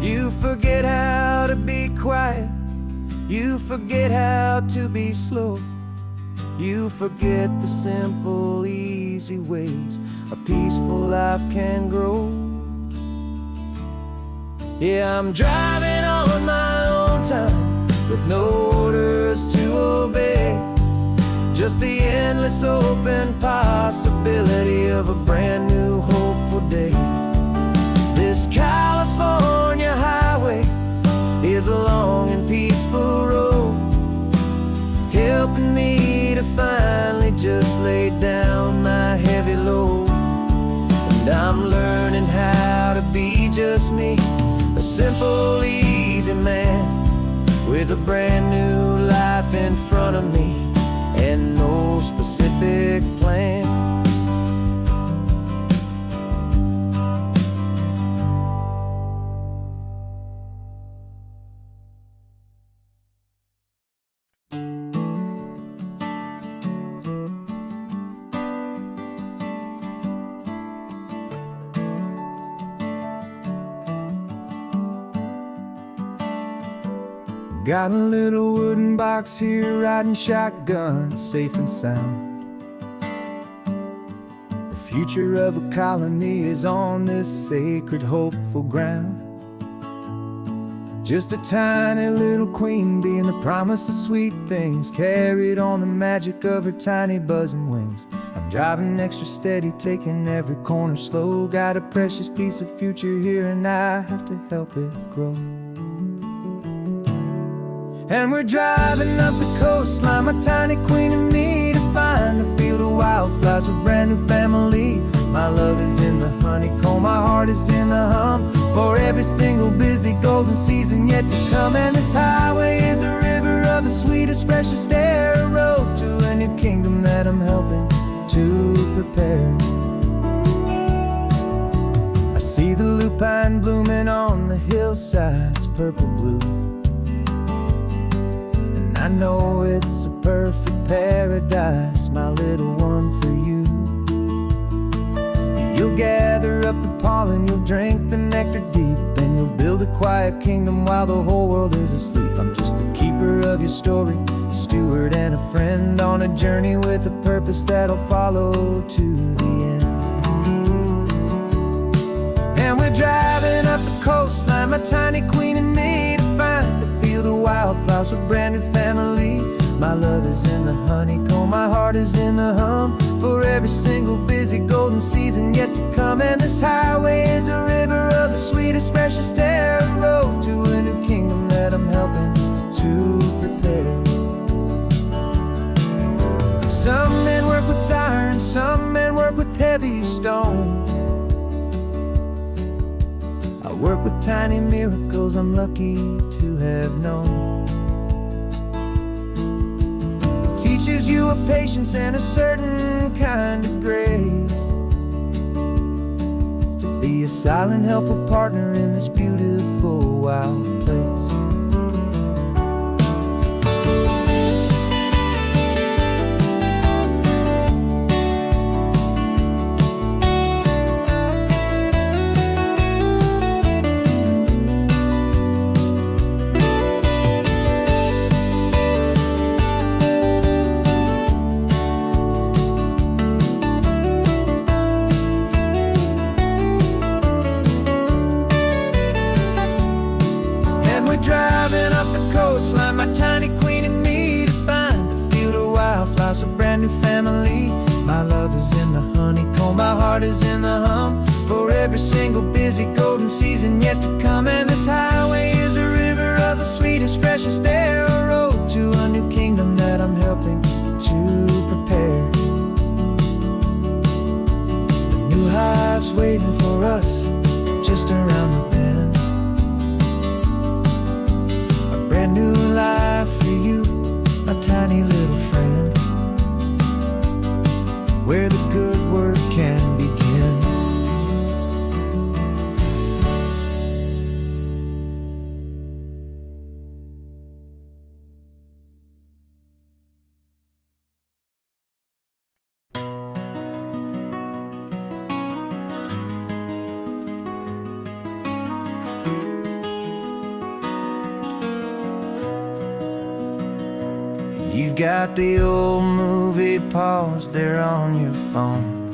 you forget how to be quiet, you forget how to be slow, you forget the simple, easy ways a peaceful life can grow. Yeah, I'm driving on my own time with no orders to obey, just the endless open possibility of a brand new hopeful day. This California highway is a long and peaceful road, helping me to finally just lay down my heavy load. And I'm learning how to be just me, a simple, easy man with a brand new life in front of me and no specific plan. Got a little wooden box here, riding shotgun, safe and sound. The future of a colony is on this sacred, hopeful ground. Just a tiny little queen bee and the promise of sweet things, carried on the magic of her tiny buzzing wings. I'm driving extra steady, taking every corner slow. Got a precious piece of future here and I have to help it grow. And we're driving up the coastline, my tiny queen and me, to find a field of wildflowers with brand new family. My love is in the honeycomb, my heart is in the hum, for every single busy golden season yet to come. And this highway is a river of the sweetest, freshest air, a road to a new kingdom that I'm helping to prepare. I see the lupine blooming on the hillsides, purple blue, and I know it's a perfect paradise, my little one, for you. You'll gather up the pollen, you'll drink the nectar deep, and you'll build a quiet kingdom while the whole world is asleep. I'm just the keeper of your story, a steward and a friend, on a journey with a purpose that'll follow to the end. And we're driving up the coastline, my tiny queen and me, to find a field of wildflowers with brand new family. My love is in the honeycomb, my heart is in the hum, for every single busy golden season yet to come. And this highway is a river of the sweetest, freshest air, a road to a new kingdom that I'm helping to prepare. Some men work with iron, some men work with heavy stone. I work with tiny miracles I'm lucky to have known. Teaches you a patience and a certain kind of grace, to be a silent, helpful partner in this beautiful, wild place. Driving up the coastline, my tiny queen and me, to find a field of wildflowers, a brand new family. My love is in the honeycomb, my heart is in the hum, for every single busy golden season yet to come. And this highway is a river of the sweetest, freshest air, a road to a new kingdom that I'm helping to prepare. The new hive's waiting for us just around the bend. Brand new life for you, my tiny little friend, where the good work can begin. You've got the old movie paused there on your phone,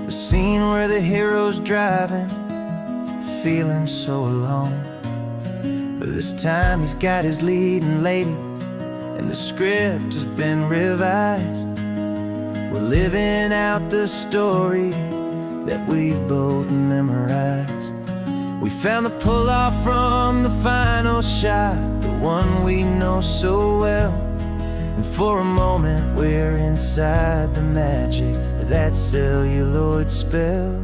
the scene where the hero's driving, feeling so alone. But this time he's got his leading lady, and the script has been revised. We're living out the story that we've both memorized. We found the pull-off from the final shot, the one we know so well. And for a moment we're inside the magic of that celluloid spell.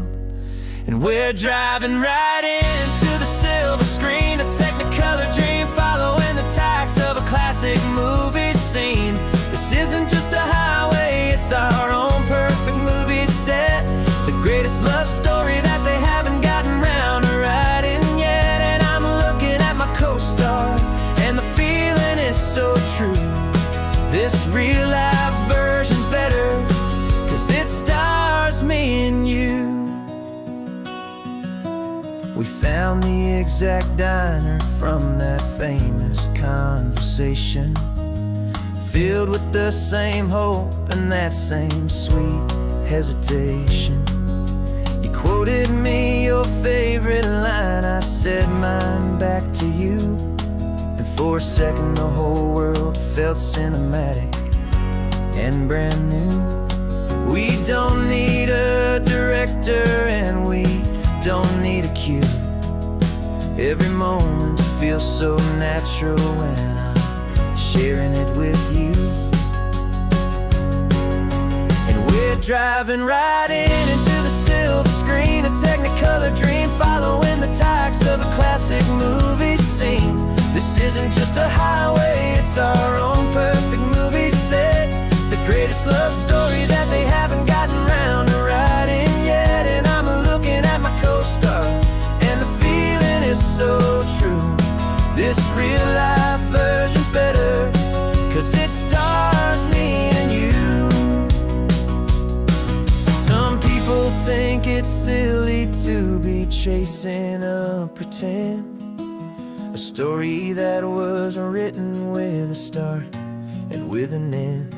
And we're driving right into the silver screen, a Technicolor dream, following the tacks of a classic movie scene. This isn't just a highway, it's our own perfect movie set, the greatest love story that they haven't gotten round to writing yet. And I'm looking at my co-star, and the feeling is so true. This real life version's better, 'cause it stars me and you. We found the exact diner from that famous conversation, filled with the same hope and that same sweet hesitation. You quoted me your favorite line, I said mine back to you, and for a second the whole world felt cinematic and brand new. We don't need a director and we don't need a cue. Every moment feels so natural when I'm sharing it with you. And we're driving right into the silver screen, a technicolor dream, following the tacks of a classic movie scene. This isn't just a highway, it's our own perfect movie set, the greatest love story that they haven't gotten round to writing yet. And I'm looking at my co-star, and the feeling is so true. This real life version's better, 'cause it stars me and you. Some people think it's silly to be chasing a pretend, a story that was written with a start and with an end.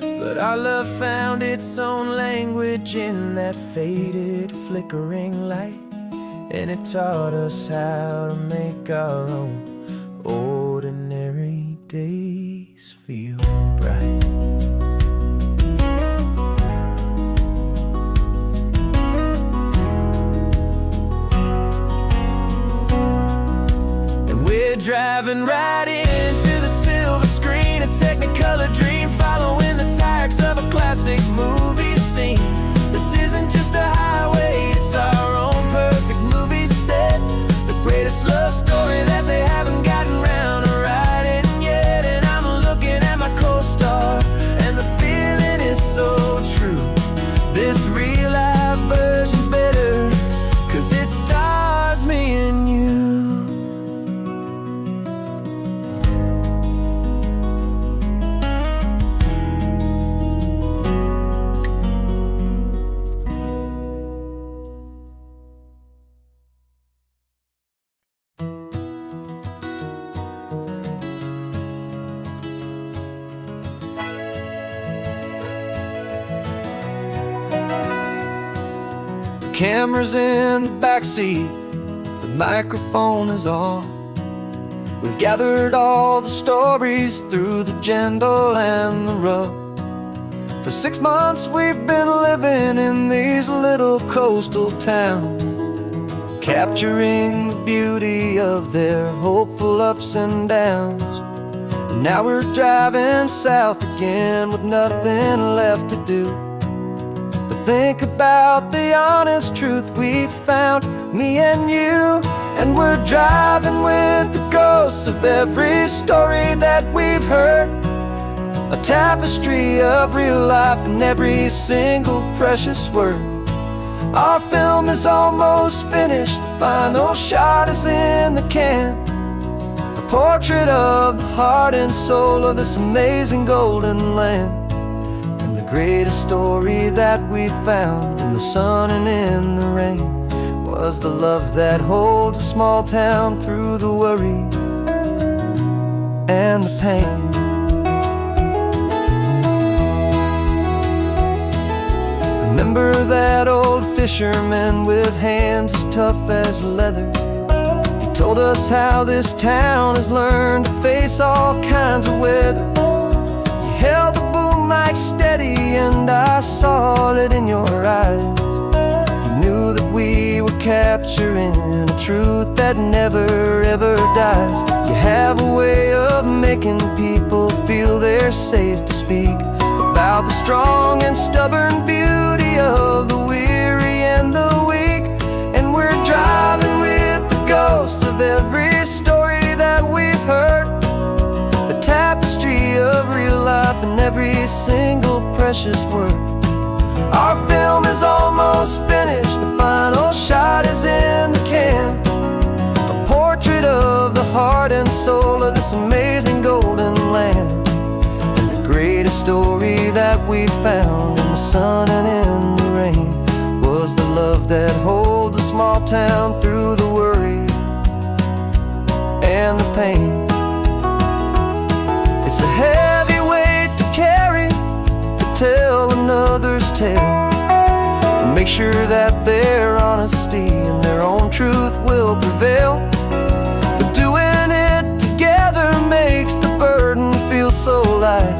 But our love found its own language in that faded, flickering light, and it taught us how to make our own ordinary days feel bright. And we're driving right into the silver screen, a technicolor dream, following the tacks of a classic movie scene. This isn't just a highway, it's our own perfect movie set, the greatest love story that they haven't gotten round to writing yet. And I'm looking at my co-star, and the feeling is so true. This real life version's better, 'cause it stars me and you. Camera's in the backseat, the microphone is on. We've gathered all the stories through the gentle and the rough. For 6 months we've been living in these little coastal towns, capturing the beauty of their hopeful ups and downs. And now we're driving south again with nothing left to do. Think about the honest truth we found, me and you. And we're driving with the ghosts of every story that we've heard, a tapestry of real life in every single precious word. Our film is almost finished, the final shot is in the can, a portrait of the heart and soul of this amazing golden land. Greatest story that we found in the sun and in the rain was the love that holds a small town through the worry and the pain. Remember that old fisherman with hands as tough as leather? He told us how this town has learned to face all kinds of weather. You held the boom mic steady and I saw it in your eyes. You knew that we were capturing a truth that never ever dies. You have a way of making people feel they're safe to speak about the strong and stubborn beauty of the weary and the weak. And we're driving with the ghosts of every story that we've heard, a tapestry of real life in every single precious word. Our film is almost finished, the final shot is in the can, a portrait of the heart and soul of this amazing golden land. And the greatest story that we found in the sun and in the rain was the love that holds a small town through the worry pain. It's a heavy weight to carry, to tell another's tale, and make sure that their honesty and their own truth will prevail. But doing it together makes the burden feel so light.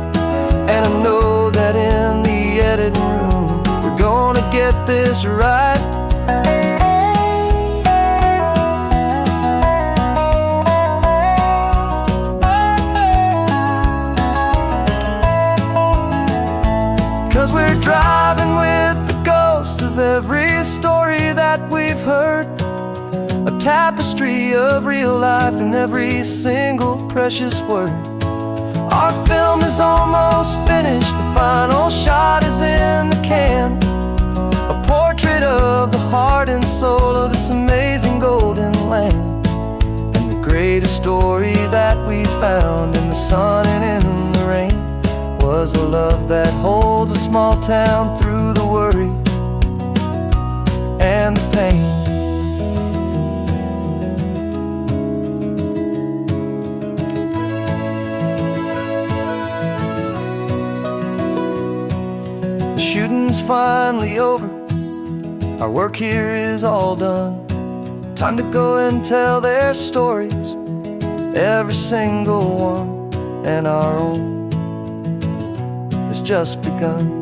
And I know that in the editing room we're gonna get this right. 'Cause we're driving with the ghosts of every story that we've heard, a tapestry of real life in every single precious word. Our film is almost finished, the final shot is in the can, a portrait of the heart and soul of this amazing golden land. And the greatest story that we found in the sun and in the rain was a love that holds a small town through the worry and the pain. The shooting's finally over, our work here is all done. Time to go and tell their stories, every single one, and our own has just begun.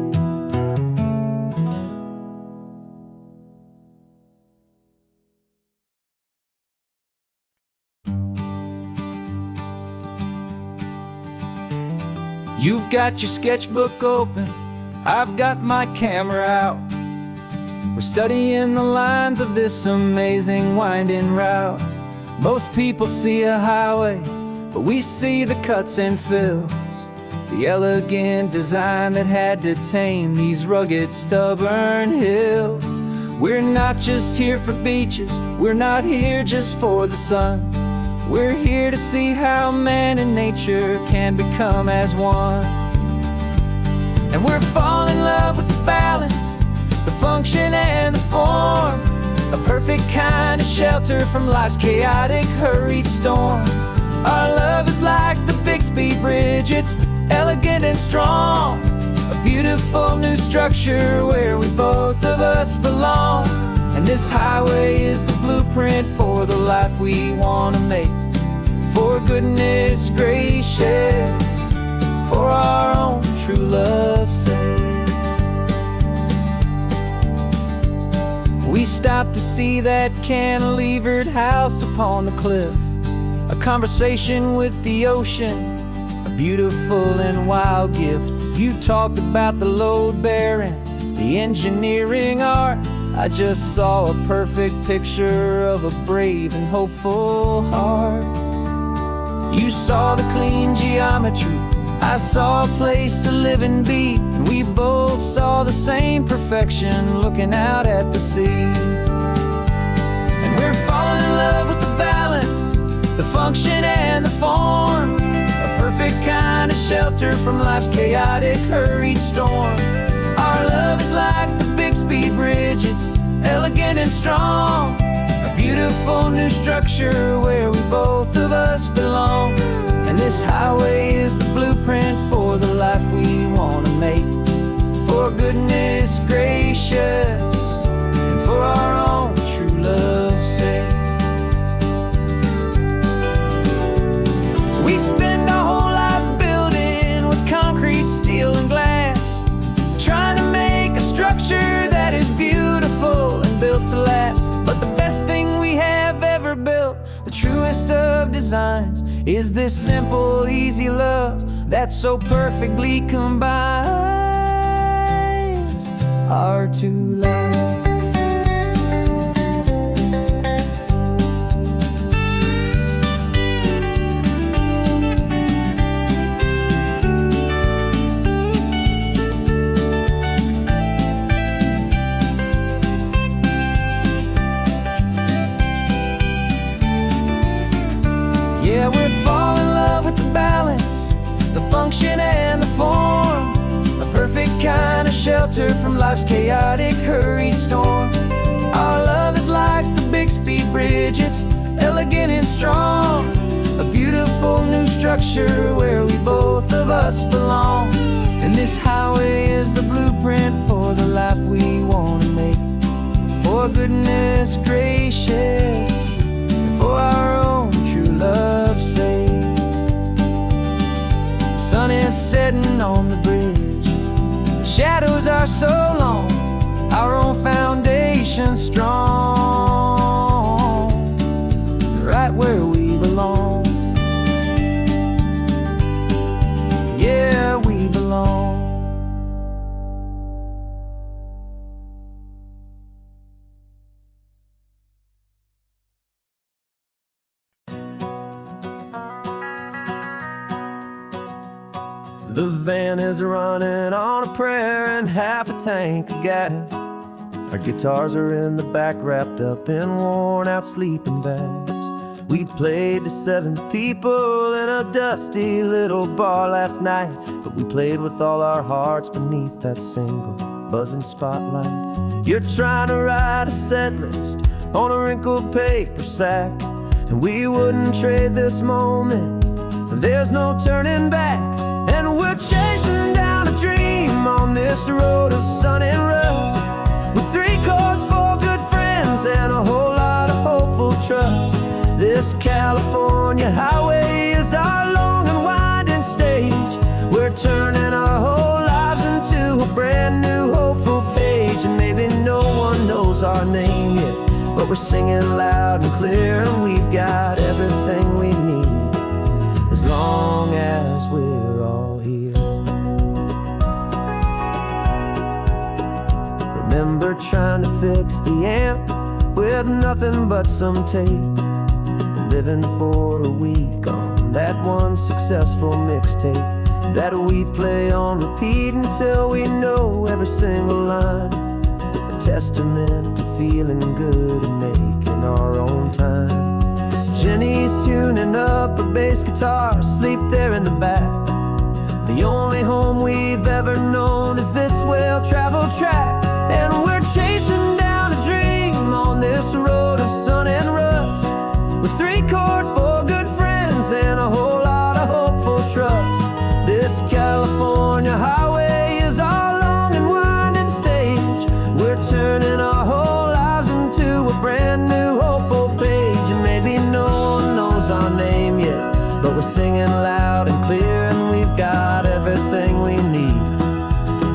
You've got your sketchbook open, I've got my camera out. We're studying the lines of this amazing winding route. Most people see a highway, but we see the cuts and fills, the elegant design that had to tame these rugged, stubborn hills. We're not just here for beaches, we're not here just for the sun. We're here to see how man and nature can become as one. And we're falling in love with the balance, the function and the form, a perfect kind of shelter from life's chaotic, hurried storm. Our love is like the Bixby Bridge, it's elegant and strong, a beautiful new structure where we both of us belong. And this highway is the blueprint for the life we want to make. For goodness gracious, for our own true love's sake. We stopped to see that cantilevered house upon the cliff, a conversation with the ocean, a beautiful and wild gift. You talked about the load bearing, the engineering art. I just saw a perfect picture of a brave and hopeful heart. You saw the clean geometry, I saw a place to live and be, and we both saw the same perfection looking out at the sea. And we're falling in love with the balance, the function and the form, a perfect kind of shelter from life's chaotic, hurried storm. Our love is like the Bixby Bridge, it's elegant and strong, a beautiful new structure where we both of us belong. And this highway is the blueprint for the life we want to make. For goodness gracious, and for our own true love's sake. We spend our whole lives building with concrete, steel, and glass, trying to make a structure that is beautiful and built to last. But the best thing we have ever built, the truest of designs, is this simple, easy love that so perfectly combines our two lives. Yeah, we're falling in love with the balance, the function and the form, a perfect kind of shelter from life's chaotic, hurried storm. Our love is like the Bixby Bridge, it's elegant and strong, a beautiful new structure where we both of us belong. And this highway is the blueprint for the life we want to make. For goodness gracious, and for our own true love's sake. The sun is setting on the bridge, the shadows are so long, our own foundation strong, right where we belong. Yeah, we belong. The van is running on a prayer and half a tank of gas. Our guitars are in the back, wrapped up in worn-out sleeping bags. We played to 7 people in a dusty little bar last night, but we played with all our hearts beneath that single buzzing spotlight. You're trying to write a set list on a wrinkled paper sack, and we wouldn't trade this moment. There's no turning back, and we're chasing down a dream on this road of sun and rust, with 3 chords, 4 good friends, and a whole lot of hopeful trust. This California highway is our long and winding stage. We're turning our whole lives into a brand new hopeful page. And maybe no one knows our name yet, but we're singing loud and clear, and we've got everything we need, as long as we're all here. Remember trying to fix the amp with nothing but some tape, living for a week on that one successful mixtape that we play on repeat until we know every single line. A testament to feeling good and making our own time. Jenny's tuning up her bass guitar, asleep there in the back. The only home we've ever known is this well-traveled track, and we're chasing down a dream on this road of sun and rust, with 3 chords, 4 good friends, and a whole lot of hopeful trust. This California highway is our long and winding stage. We're turning our whole lives into a brand new hopeful page. And maybe no one knows our name yet, but we're singing loud and clear, and we've got everything we need,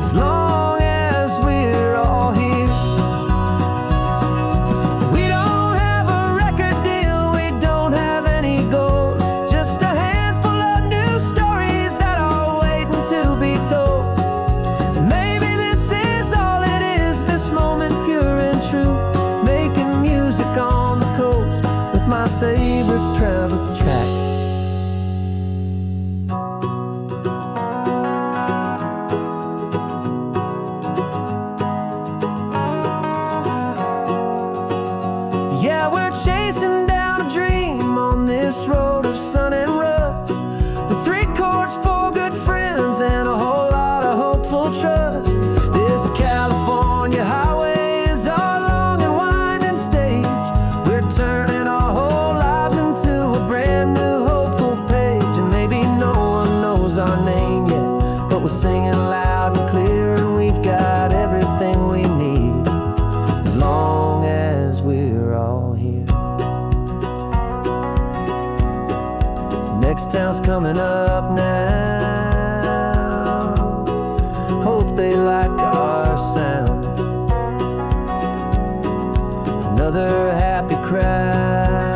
as long as we're all here. We don't have a record deal, we don't have any gold, just a handful of new stories that are waiting to be told. And maybe this is all it is, this moment pure and true, making music on the coast with my favorite travel track. Yeah, we're chasing down a dream on this road of sun and rust, with 3 chords, 4 good friends, and a whole lot of hopeful trust. This California highway is our long and winding stage. We're turning our whole lives into a brand new hopeful page. And maybe no one knows our name yet, but we're singing loud and clear, and we've got everything we need, as long as we're all here. Next town's coming up now, hope they like our sound. Another happy crowd.